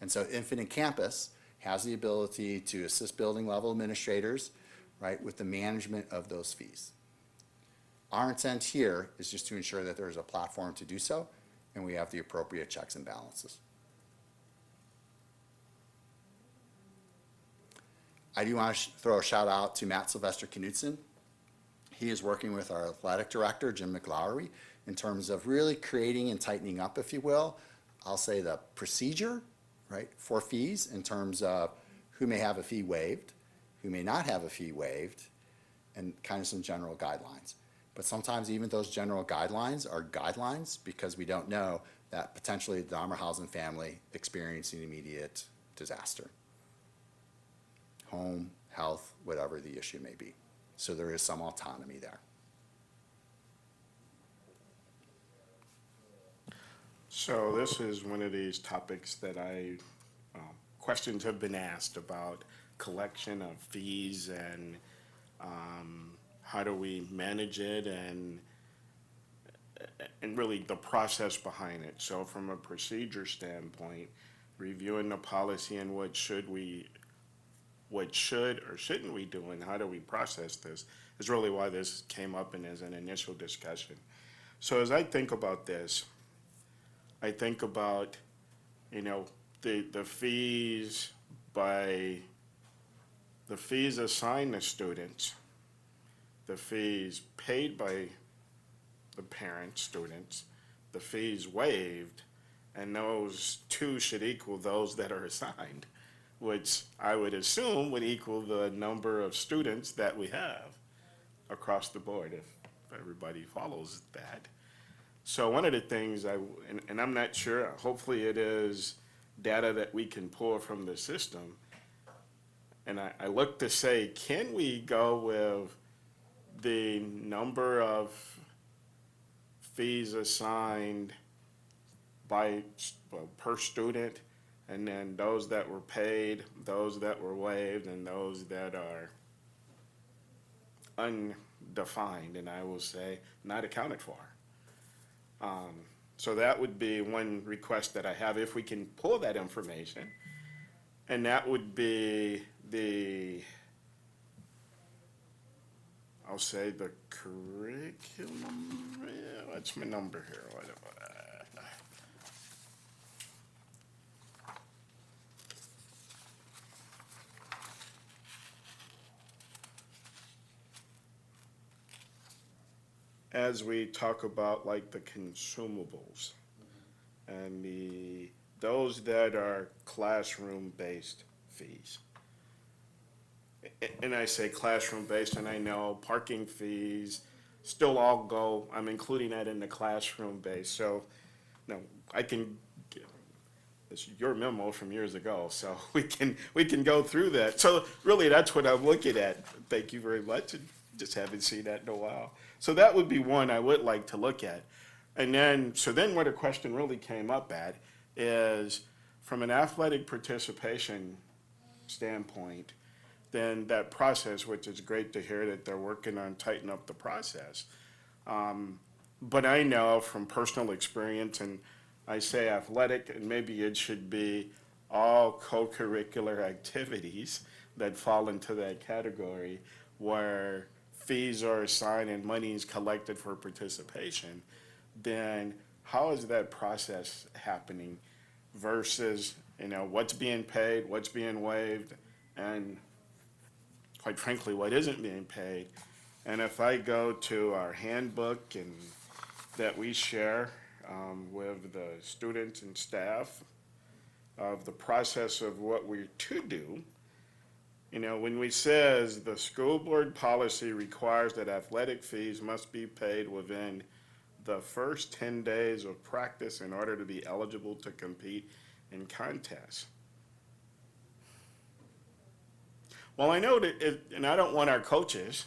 And so Infinite Campus has the ability to assist building level administrators, right, with the management of those fees. Our intent here is just to ensure that there's a platform to do so, and we have the appropriate checks and balances. I do want to throw a shout out to Matt Sylvester Knudsen. He is working with our athletic director, Jim McLaury, in terms of really creating and tightening up, if you will, I'll say the procedure, right, for fees in terms of who may have a fee waived, who may not have a fee waived, and kind of some general guidelines. But sometimes even those general guidelines are guidelines because we don't know that potentially the Dahmerhausen family experiencing immediate disaster. Home, health, whatever the issue may be. So there is some autonomy there. So this is one of these topics that questions have been asked about collection of fees and how do we manage it and really the process behind it. So from a procedure standpoint, reviewing the policy and what should or shouldn't we do and how do we process this is really why this came up and as an initial discussion. So as I think about this, I think about, you know, the fees assigned to students, the fees paid by the parents, students, the fees waived, and those two should equal those that are assigned, which I would assume would equal the number of students that we have across the board if everybody follows that. So one of the things and I'm not sure, hopefully it is data that we can pull from the system. And I look to say, can we go with the number of fees assigned per student, and then those that were paid, those that were waived, and those that are undefined, and I will say not accounted for. So that would be one request that I have, if we can pull that information. And that would be I'll say the curriculum, what's my number here? As we talk about like the consumables and those that are classroom-based fees. And I say classroom-based, and I know parking fees still all go, I'm including that in the classroom-based. So, no, I can it's your memo from years ago, so we can go through that. So really, that's what I'm looking at. Thank you very much, and just haven't seen that in a while. So that would be one I would like to look at. And then, so then where the question really came up at is, from an athletic participation standpoint, then that process, which is great to hear that they're working on tightening up the process. But I know from personal experience, and I say athletic, and maybe it should be all co-curricular activities that fall into that category, where fees are assigned and money is collected for participation, then how is that process happening versus, what's being paid, what's being waived, and quite frankly, what isn't being paid? And if I go to our handbook and that we share with the students and staff of the process of what we're to do, when we says the school board policy requires that athletic fees must be paid within the first 10 days of practice in order to be eligible to compete in contests. Well, I know that, and I don't want our coaches,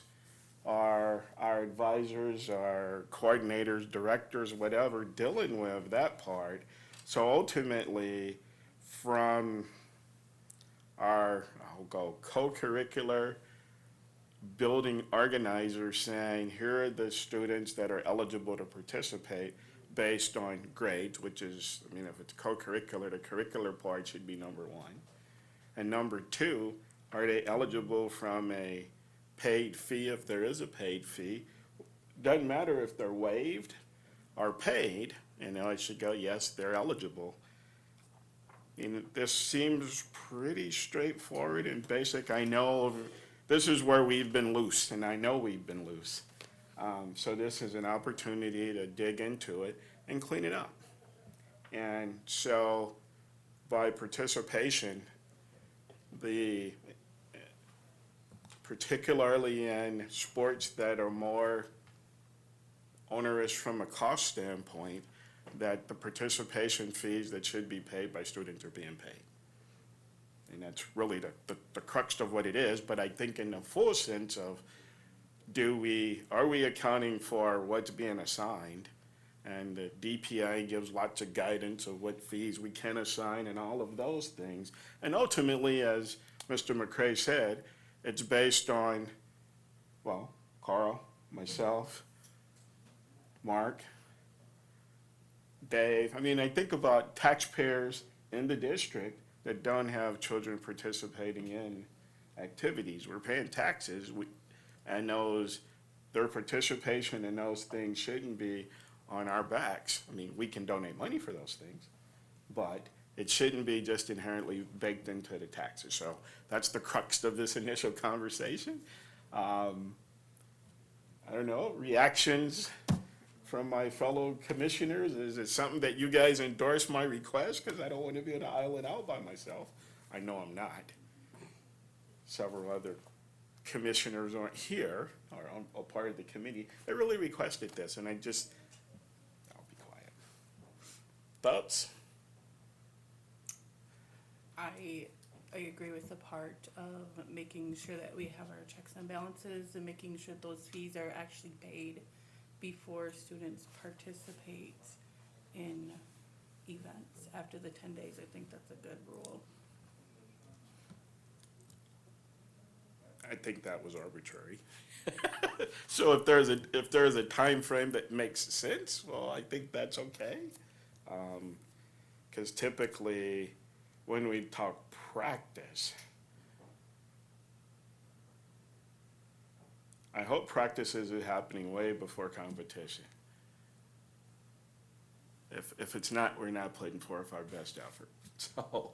our advisors, our coordinators, directors, whatever, dealing with that part. So ultimately, from our, I'll go co-curricular building organizers saying, here are the students that are eligible to participate based on grades, which is, if it's co-curricular, the curricular part should be number one. And number two, are they eligible from a paid fee if there is a paid fee? Doesn't matter if they're waived or paid, it should go, yes, they're eligible. This seems pretty straightforward and basic. I know this is where we've been loose, and I know we've been loose. So this is an opportunity to dig into it and clean it up. And so by participation, particularly in sports that are more onerous from a cost standpoint, that the participation fees that should be paid by students are being paid. And that's really the crux of what it is, but I think in the full sense of, are we accounting for what's being assigned? And the DPI gives lots of guidance of what fees we can assign and all of those things. And ultimately, as Mr. McCray said, it's based on, well, Carl, myself, Mark, Dave. I think about taxpayers in the district that don't have children participating in activities. We're paying taxes, and their participation in those things shouldn't be on our backs. We can donate money for those things, but it shouldn't be just inherently baked into the taxes. So that's the crux of this initial conversation. I don't know, reactions from my fellow commissioners? Is it something that you guys endorse my request? Because I don't want to be able to aisle it out by myself. I know I'm not. Several other commissioners aren't here, or a part of the committee. They really requested this, and I'll be quiet. Thoughts? I agree with the part of making sure that we have our checks and balances and making sure those fees are actually paid before students participate in events after the 10 days. I think that's a good rule. I think that was arbitrary. So if there's a time frame that makes sense, well, I think that's okay. Because typically, when we talk practice, I hope practices are happening way before competition. If it's not, we're not putting forth our best effort. So,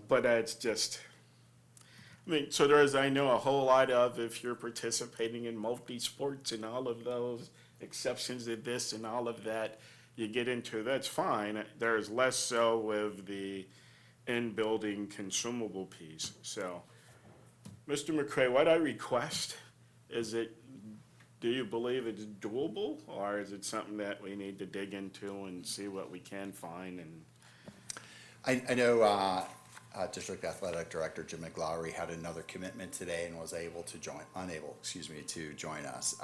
but it's just, so I know a whole lot of, if you're participating in multi-sports and all of those exceptions to this and all of that, you get into, that's fine. There's less so with the in-building consumable piece. So, Mr. McCray, what I request, do you believe it's doable, or is it something that we need to dig into and see what we can find? And I know District Athletic Director Jim McLaury had another commitment today and was unable to join us.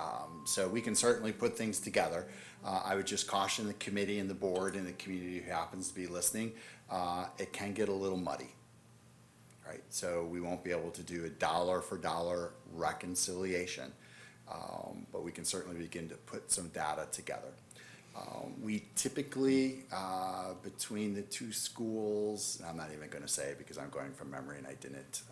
So we can certainly put things together. I would just caution the committee and the board and the community who happens to be listening, it can get a little muddy. Right, so we won't be able to do a dollar for dollar reconciliation, but we can certainly begin to put some data together. We typically, between the two schools, I'm not even gonna say because I'm going from memory and I didn't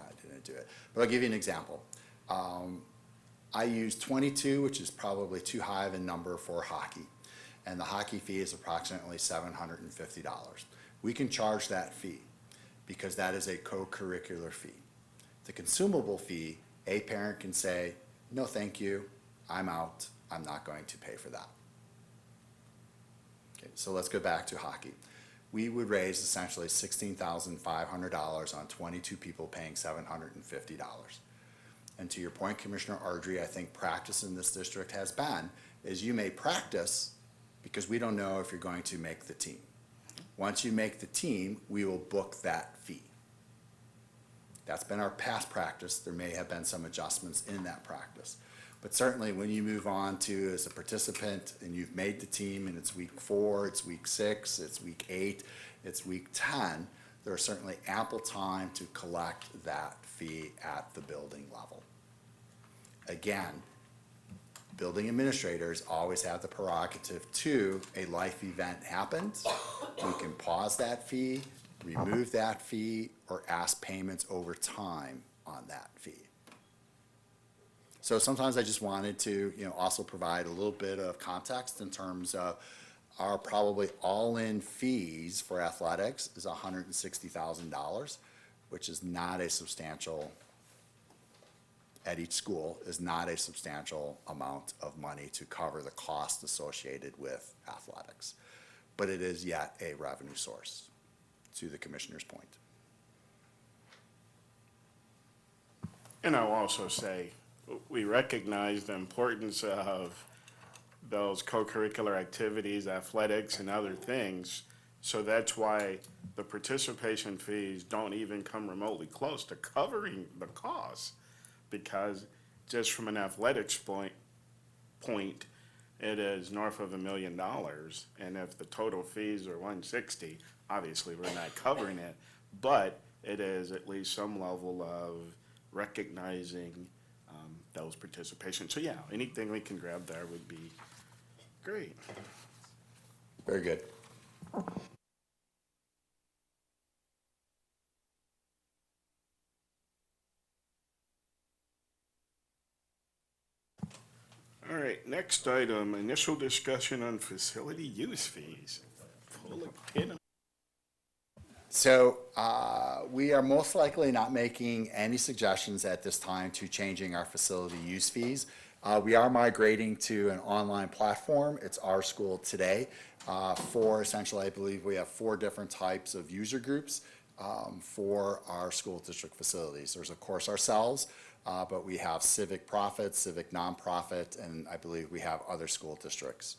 do it, but I'll give you an example. I use 22, which is probably too high of a number for hockey, and the hockey fee is approximately $750. We can charge that fee because that is a co-curricular fee. The consumable fee, a parent can say, no, thank you, I'm out, I'm not going to pay for that. Okay, so let's go back to hockey. We would raise essentially $16,500 on 22 people paying $750. And to your point, Commissioner Ardrey, I think practice in this district has been, is you may practice because we don't know if you're going to make the team. Once you make the team, we will book that fee. That's been our past practice. There may have been some adjustments in that practice. But certainly when you move on to as a participant and you've made the team and it's week 4, it's week 6, it's week 8, it's week 10, there's certainly ample time to collect that fee at the building level. Again, building administrators always have the prerogative to, a life event happens, we can pause that fee, remove that fee, or ask payments over time on that fee. So sometimes I just wanted to, also provide a little bit of context in terms of our probably all-in fees for athletics is $160,000, which is not a substantial, at each school, is not a substantial amount of money to cover the cost associated with athletics. But it is yet a revenue source, to the commissioner's point. And I'll also say, we recognize the importance of those co-curricular activities, athletics, and other things. So that's why the participation fees don't even come remotely close to covering the costs. Because just from an athletics point, it is north of $1 million. And if the total fees are 160, obviously we're not covering it. But it is at least some level of recognizing those participation. So yeah, anything we can grab there would be great. Very good. All right, next item, initial discussion on facility use fees. Pull a pin. So we are most likely not making any suggestions at this time to changing our facility use fees. We are migrating to an online platform. It's Our School Today. For essentially, I believe we have 4 different types of user groups for our school district facilities. There's of course ourselves, but we have civic profit, civic nonprofit, and I believe we have other school districts.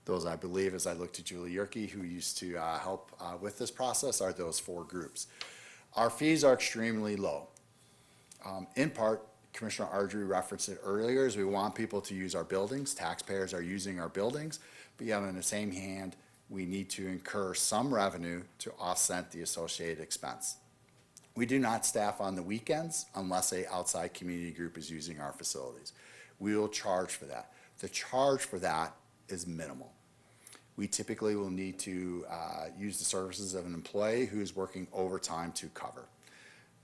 Those, I believe, as I looked at Julie Yerke, who used to help with this process, are those 4 groups. Our fees are extremely low. In part, Commissioner Ardrey referenced it earlier, is we want people to use our buildings. Taxpayers are using our buildings, but yet on the same hand, we need to incur some revenue to offset the associated expense. We do not staff on the weekends unless an outside community group is using our facilities. We will charge for that. The charge for that is minimal. We typically will need to use the services of an employee who is working overtime to cover.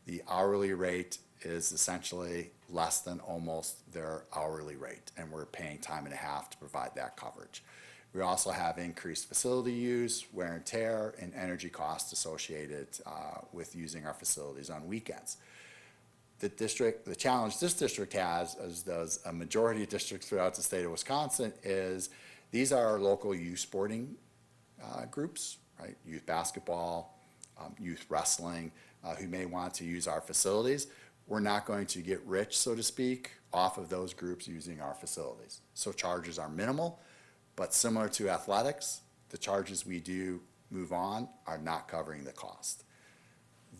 The hourly rate is essentially less than almost their hourly rate, and we're paying time and a half to provide that coverage. We also have increased facility use, wear and tear, and energy costs associated with using our facilities on weekends. The challenge this district has, as does a majority of districts throughout the state of Wisconsin, is these are our local youth sporting groups, right? Youth basketball, youth wrestling, who may want to use our facilities. We're not going to get rich, so to speak, off of those groups using our facilities. So charges are minimal, but similar to athletics, the charges we do move on are not covering the cost.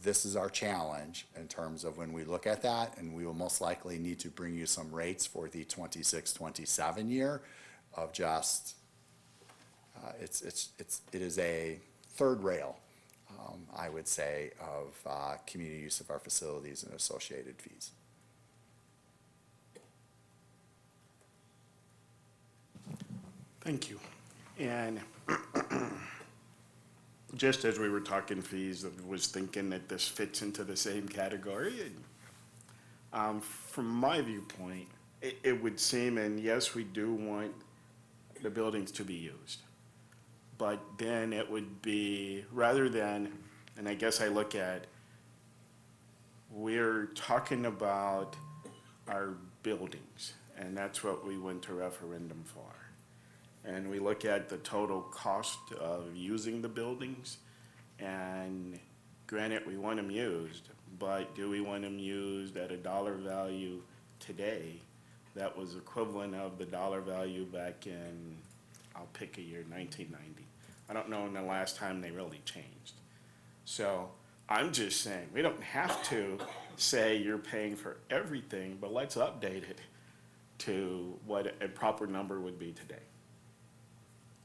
This is our challenge in terms of when we look at that, and we will most likely need to bring you some rates for the 26-27 year of just, it is a third rail, I would say, of community use of our facilities and associated fees. Thank you. And just as we were talking fees, I was thinking that this fits into the same category. And, from my viewpoint, it would seem, and yes, we do want the buildings to be used. But then it would be, rather than, and I guess I look at, we're talking about our buildings, and that's what we went to referendum for. And we look at the total cost of using the buildings, and granted, we want them used, but do we want them used at a dollar value today that was equivalent of the dollar value back in, I'll pick a year, 1990? I don't know when the last time they really changed. So I'm just saying, we don't have to say you're paying for everything, but let's update it to what a proper number would be today.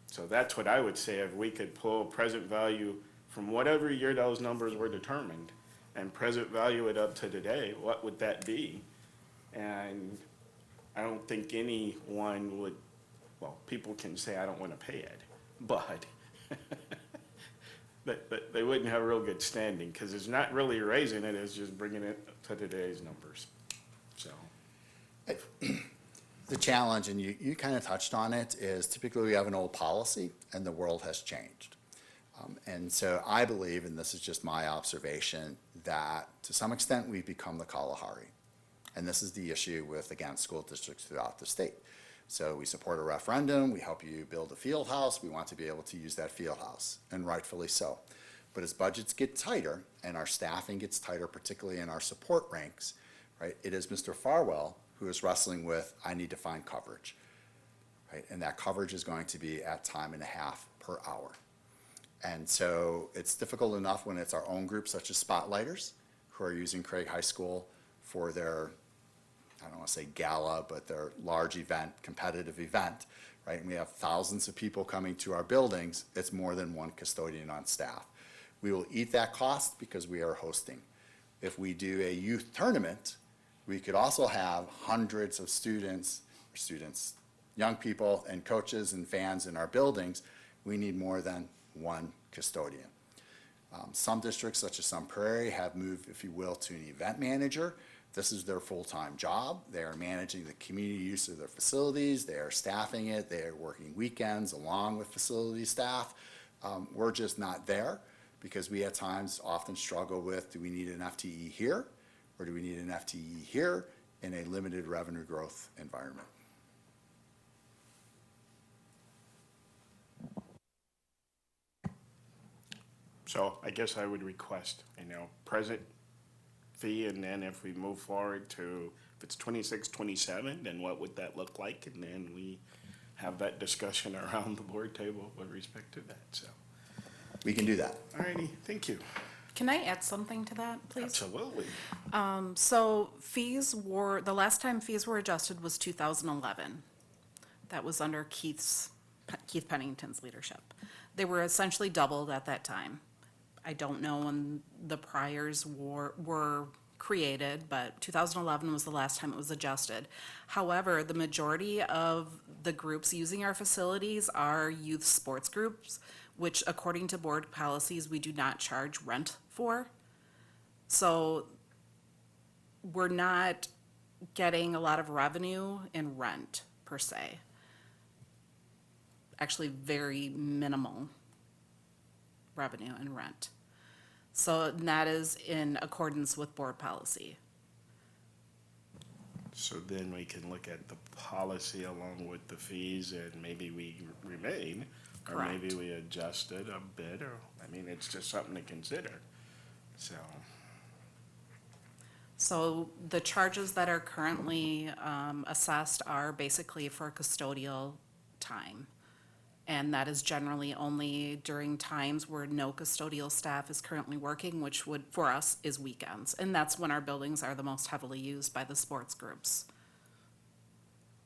So that's what I would say, if we could pull present value from whatever year those numbers were determined and present value it up to today, what would that be? And I don't think anyone would, well, people can say, I don't want to pay it, but but they wouldn't have a real good standing, because it's not really raising it, it's just bringing it to today's numbers, so. The challenge, and you kind of touched on it, is typically we have an old policy and the world has changed. And so I believe, and this is just my observation, that to some extent we've become the Kalahari. And this is the issue with, again, school districts throughout the state. So we support a referendum, we help you build a field house, we want to be able to use that field house, and rightfully so. But as budgets get tighter and our staffing gets tighter, particularly in our support ranks, right, it is Mr. Farwell who is wrestling with, I need to find coverage, right? And that coverage is going to be at time and a half per hour. And so it's difficult enough when it's our own group, such as Spotlighters, who are using Craig High School for their, I don't want to say gala, but their large event, competitive event, right? And we have thousands of people coming to our buildings. It's more than one custodian on staff. We will eat that cost because we are hosting. If we do a youth tournament, we could also have hundreds of students, young people and coaches and fans in our buildings. We need more than one custodian. Some districts, such as Sun Prairie, have moved, if you will, to an event manager. This is their full-time job. They are managing the community use of their facilities. They are staffing it. They are working weekends along with facility staff. We're just not there, because we at times often struggle with, do we need an FTE here, or do we need an FTE here in a limited revenue growth environment? So I guess I would request, present fee, and then if we move forward to, if it's 26, 27, then what would that look like? And then we have that discussion around the board table with respect to that, so. We can do that. All righty, thank you. Can I add something to that, please? Absolutely. So the last time fees were adjusted was 2011. That was under Keith Pennington's leadership. They were essentially doubled at that time. I don't know when the priors were created, but 2011 was the last time it was adjusted. However, the majority of the groups using our facilities are youth sports groups, which according to board policies, we do not charge rent for. So we're not getting a lot of revenue in rent per se. Actually, very minimal revenue in rent. So that is in accordance with board policy. So then we can look at the policy along with the fees, and maybe we remain, or maybe Correct. we adjust it a bit, or, it's just something to consider, so. So the charges that are currently assessed are basically for custodial time And that is generally only during times where no custodial staff is currently working, which would, for us, is weekends. And that's when our buildings are the most heavily used by the sports groups.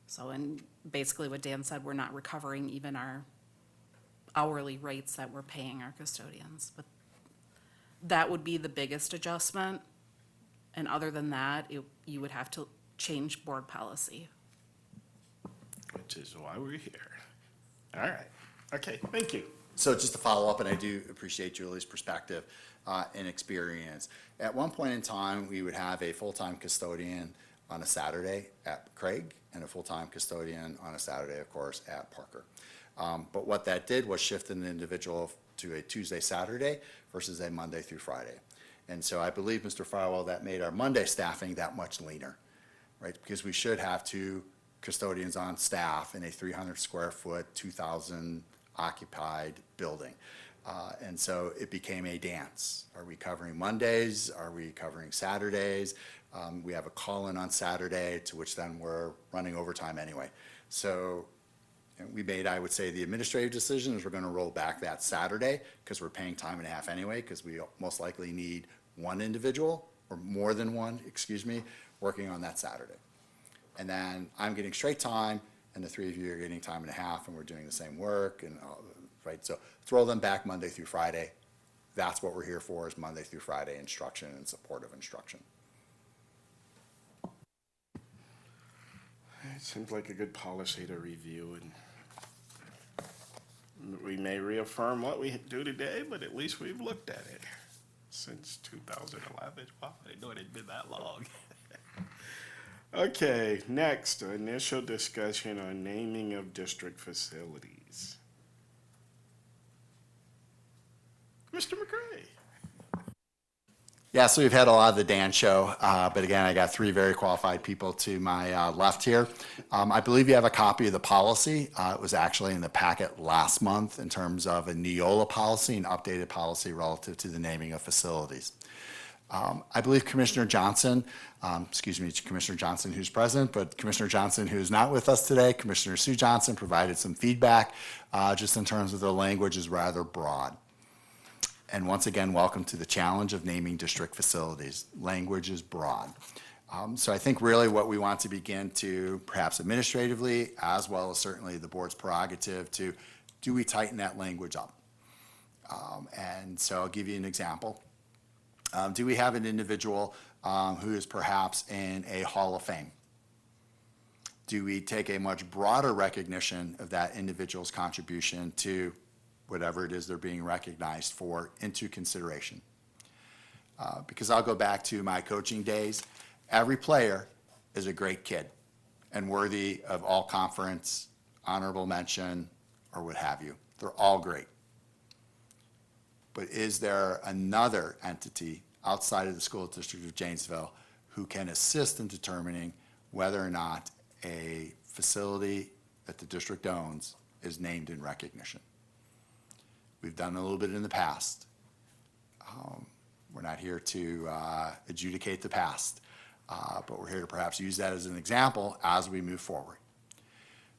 So, and basically what Dan said, we're not recovering even our hourly rates that we're paying our custodians. But that would be the biggest adjustment. And other than that, you would have to change board policy. Which is why we're here. All right. Okay, thank you. So just to follow up, and I do appreciate Julie's perspective and experience. At one point in time, we would have a full-time custodian on a Saturday at Craig and a full-time custodian on a Saturday, of course, at Parker. But what that did was shift an individual to a Tuesday, Saturday versus a Monday through Friday. And so I believe, Mr. Farwell, that made our Monday staffing that much leaner, right? Because we should have 2 custodians on staff in a 300 square foot, 2,000 occupied building. And so it became a dance. Are we covering Mondays? Are we covering Saturdays? We have a call-in on Saturday, to which then we're running overtime anyway. So we made, I would say, the administrative decision is we're gonna roll back that Saturday, because we're paying time and a half anyway, because we most likely need one individual, or more than one, excuse me, working on that Saturday. And then I'm getting straight time, and the 3 of you are getting time and a half, and we're doing the same work, and, right? So throw them back Monday through Friday. That's what we're here for, is Monday through Friday instruction and supportive instruction. It seems like a good policy to review, and we may reaffirm what we do today, but at least we've looked at it since 2011. Wow, I didn't know it had been that long. Okay, next, initial discussion on naming of district facilities. Mr. McCray. Yeah, so we've had a lot of the Dan show, but again, I got 3 very qualified people to my left here. I believe you have a copy of the policy. It was actually in the packet last month in terms of a Neola policy, an updated policy relative to the naming of facilities. I believe Commissioner Johnson, Commissioner Johnson who's present, but Commissioner Johnson who's not with us today, Commissioner Sue Johnson provided some feedback just in terms of the language is rather broad. And once again, welcome to the challenge of naming district facilities. Language is broad. So I think really what we want to begin to, perhaps administratively, as well as certainly the board's prerogative to, do we tighten that language up? And so I'll give you an example. Do we have an individual who is perhaps in a Hall of Fame? Do we take a much broader recognition of that individual's contribution to whatever it is they're being recognized for into consideration? Because I'll go back to my coaching days. Every player is a great kid and worthy of all conference, honorable mention, or what have you. They're all great. But is there another entity outside of the School District of Janesville who can assist in determining whether or not a facility that the district owns is named in recognition? We've done a little bit in the past. We're not here to adjudicate the past, but we're here to perhaps use that as an example as we move forward.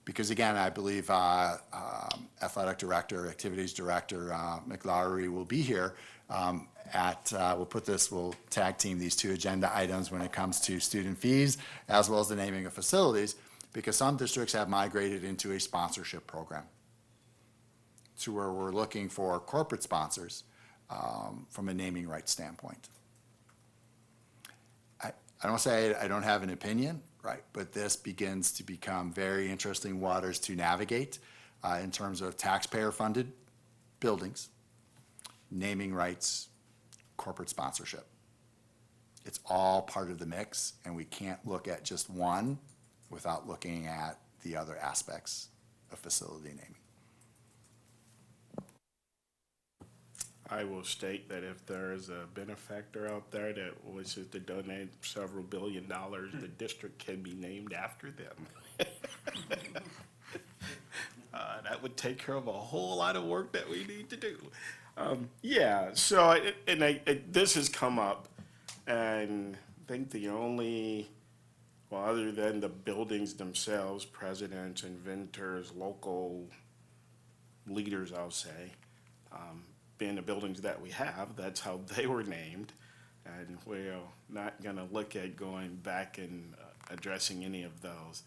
Because again, I believe Athletic Director, Activities Director McLaury will be here we'll tag team these 2 agenda items when it comes to student fees as well as the naming of facilities, because some districts have migrated into a sponsorship program to where we're looking for corporate sponsors from a naming rights standpoint. I don't say I don't have an opinion, right? But this begins to become very interesting waters to navigate in terms of taxpayer-funded buildings, naming rights, corporate sponsorship. It's all part of the mix, and we can't look at just one without looking at the other aspects of facility naming. I will state that if there is a benefactor out there that wishes to donate several $1 billion, the district can be named after them. That would take care of a whole lot of work that we need to do. Yeah, so this has come up, and I think the only, well, other than the buildings themselves, presidents, inventors, local leaders, I'll say. Being the buildings that we have, that's how they were named. And we're not gonna look at going back and addressing any of those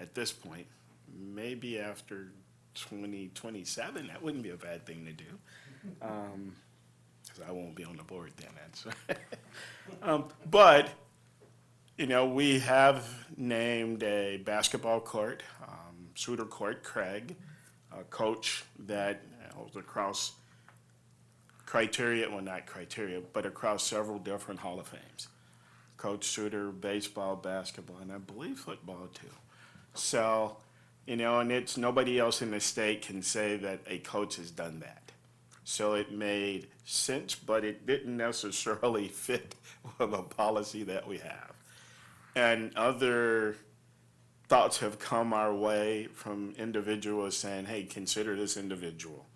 at this point. Maybe after 2027, that wouldn't be a bad thing to do. Because I won't be on the board then, that's right. But, you know, we have named a basketball court, Suter Court, Craig, a coach that was across criteria, well, not criteria, but across several different Hall of Fames. Coach Suter, baseball, basketball, and I believe football too. So, you know, and it's, nobody else in the state can say that a coach has done that. So it made sense, but it didn't necessarily fit with a policy that we have. And other thoughts have come our way from individuals saying, hey, consider this individual.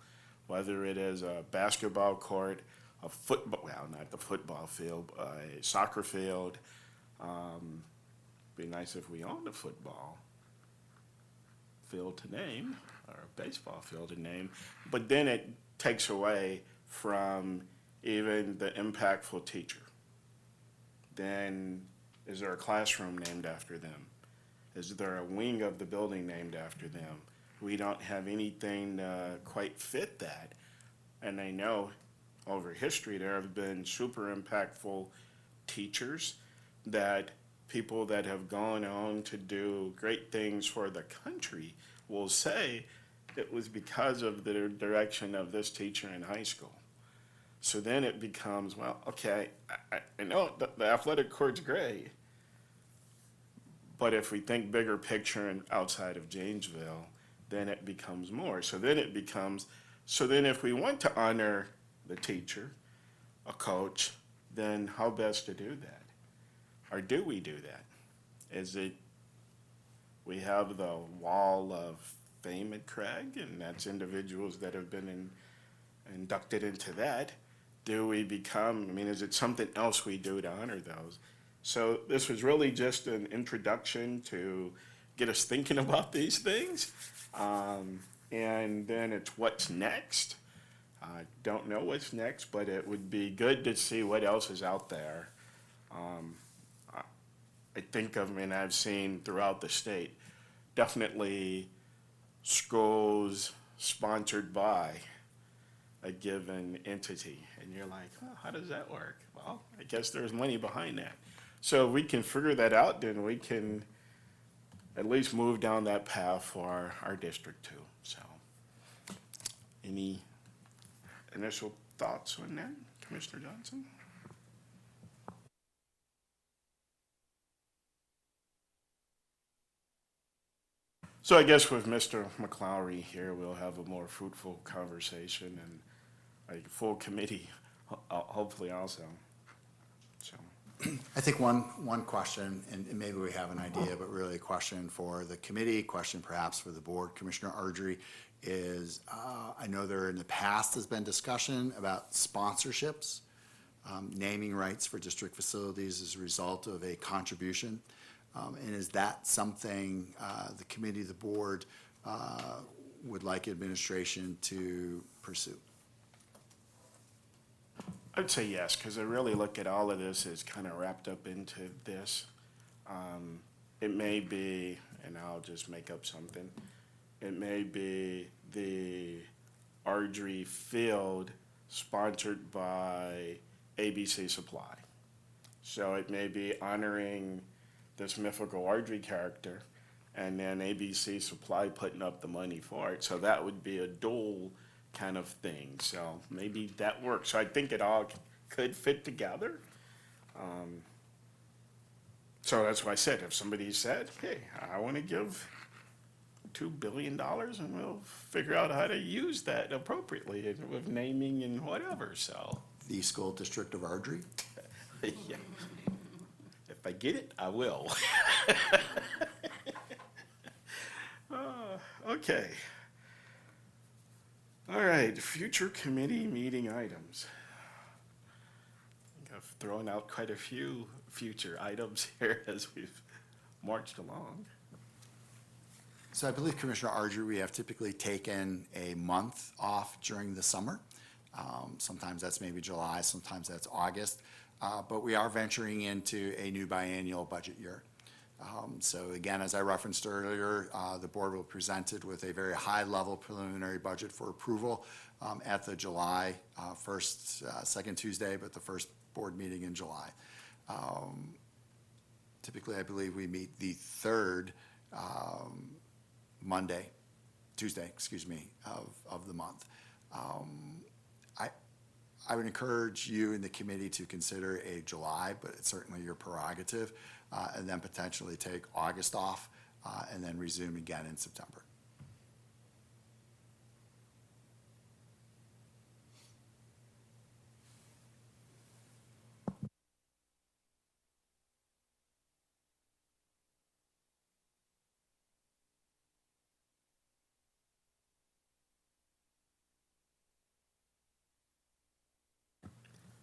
Whether it is a basketball court, a football, well, not the football field, a soccer field. Be nice if we owned a football field to name, or a baseball field to name, but then it takes away from even the impactful teacher. Then, is there a classroom named after them? Is there a wing of the building named after them? We don't have anything to quite fit that. And I know over history there have been super impactful teachers, that people that have gone on to do great things for the country will say it was because of the direction of this teacher in high school. So then it becomes, well, okay, I know the athletic court's great, but if we think bigger picture and outside of Janesville, then it becomes more. So then it becomes, so then if we want to honor the teacher, a coach, then how best to do that? Or do we do that? Is it, we have the wall of fame at Craig, and that's individuals that have been inducted into that. Do we become, I mean, is it something else we do to honor those? So this was really just an introduction to get us thinking about these things. And then it's what's next. I don't know what's next, but it would be good to see what else is out there. I think of, and I've seen throughout the state, definitely schools sponsored by a given entity. And you're like, oh, how does that work? Well, I guess there's money behind that. So if we can figure that out, then we can at least move down that path for our district too. So, any initial thoughts on that, Commissioner Johnson? So I guess with Mr. McLaury here, we'll have a more fruitful conversation and a full committee, hopefully also. So. I think one question, and maybe we have an idea, but really a question for the committee, question perhaps for the board, Commissioner Ardrey, is I know there in the past has been discussion about sponsorships, naming rights for district facilities as a result of a contribution. And is that something the committee, the board, would like administration to pursue? I'd say yes, because I really look at all of this as kind of wrapped up into this. It may be, and I'll just make up something, it may be the Ardrey Field sponsored by ABC Supply. So it may be honoring this mythical Ardrey character, and then ABC Supply putting up the money for it. So that would be a dual kind of thing. So maybe that works. So I think it all could fit together. So that's why I said, if somebody said, hey, I want to give $2 billion and we'll figure out how to use that appropriately with naming and whatever, so. The School District of Ardrey? Yeah. If I get it, I will. Okay. All right, future committee meeting items. I've thrown out quite a few future items here as we've marched along. So I believe Commissioner Arger, we have typically taken a month off during the summer. Sometimes that's maybe July, sometimes that's August. But we are venturing into a new biennial budget year. So again, as I referenced earlier, the board will be presented with a very high-level preliminary budget for approval at the July second Tuesday, but the first board meeting in July. Typically, I believe we meet the third Tuesday, of the month. I would encourage you and the committee to consider a July, but it's certainly your prerogative, and then potentially take August off, and then resume again in September.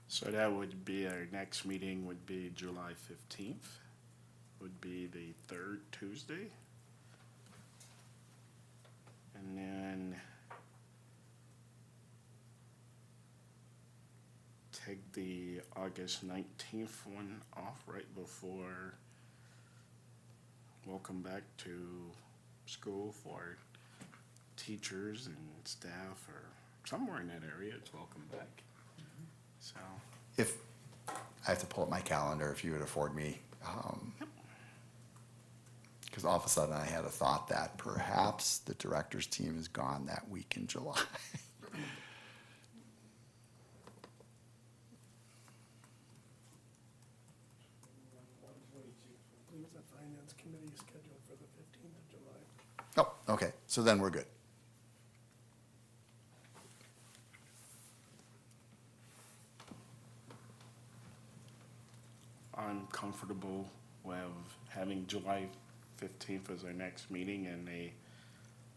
So that would be, our next meeting would be July 15th, would be the third Tuesday. And then take the August 19th one off right before welcome back to school for teachers and staff, or somewhere in that area, it's welcome back. So, If, I have to pull up my calendar, if you would afford me, because all of a sudden I had a thought that perhaps the director's team is gone that week in July. There's a finance committee scheduled for the 15th of July. Oh, okay, so then we're good. I'm comfortable with having July 15th as our next meeting and a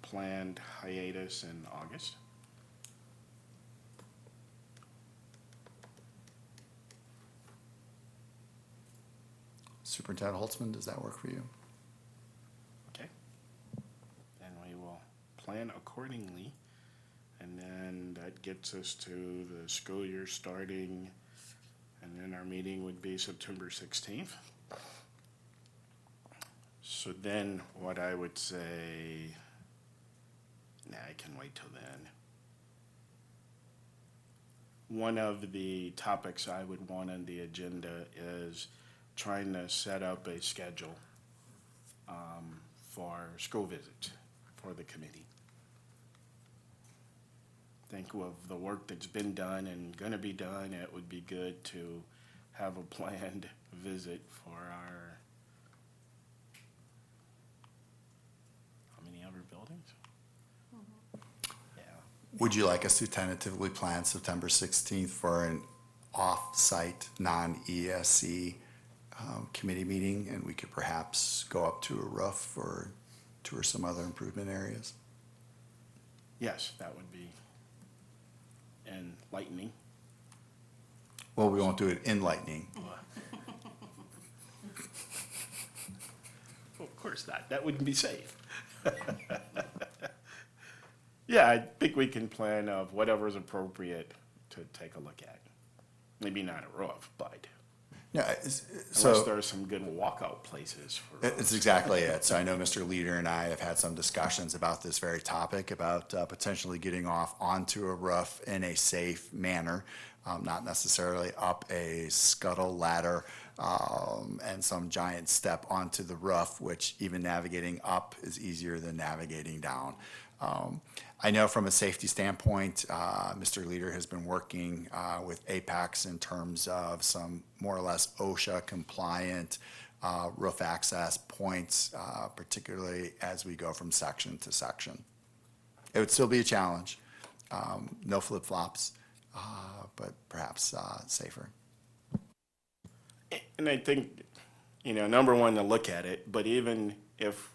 planned hiatus in August. Superintendent Holtzman, does that work for you? Okay. Then we will plan accordingly. And then that gets us to the school year starting, and then our meeting would be September 16th. So then what I would say, I can wait till then. One of the topics I would want on the agenda is trying to set up a schedule for school visits for the committee. Think of the work that's been done and gonna be done, it would be good to have a planned visit for our, how many other buildings? Yeah, Would you like us to tentatively plan September 16th for an off-site, non-ESC committee meeting? And we could perhaps go up to a roof or tour some other improvement areas? yes, that would be enlightening. Well, we won't do it in lightning. Well, of course not, that wouldn't be safe. Yeah, I think we can plan of whatever's appropriate to take a look at. Maybe not a roof, but Yeah, unless so there are some good walkout places for it's roofs. exactly it. So I know Mr. Leader and I have had some discussions about this very topic, about potentially getting off onto a roof in a safe manner, not necessarily up a scuttle ladder and some giant step onto the roof, which even navigating up is easier than navigating down. I know from a safety standpoint, Mr. Leader has been working with Apex in terms of some more or less OSHA compliant roof access points, particularly as we go from section to section. It would still be a challenge, no flip-flops, but perhaps safer. And I think, number one, to look at it, but even if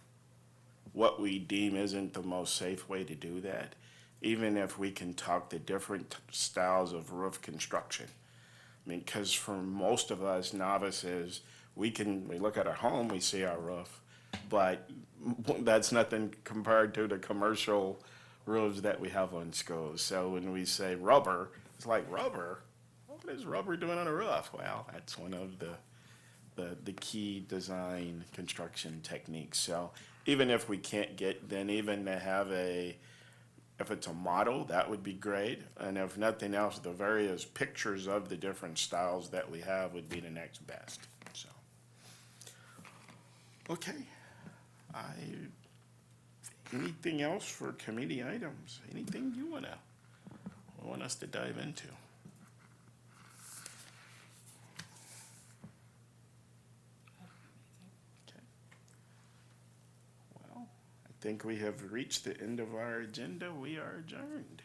what we deem isn't the most safe way to do that, even if we can talk the different styles of roof construction. I mean, because for most of us novices, we look at our home, we see our roof, but that's nothing compared to the commercial roofs that we have on schools. So when we say rubber, it's like rubber? What is rubber doing on a roof? Well, that's one of the key design construction techniques. So even if we can't get, then even to have if it's a model, that would be great. And if nothing else, the various pictures of the different styles that we have would be the next best, so. Okay. Anything else for committee items? Anything you want us to dive into? Okay. Well, I think we have reached the end of our agenda. We are adjourned.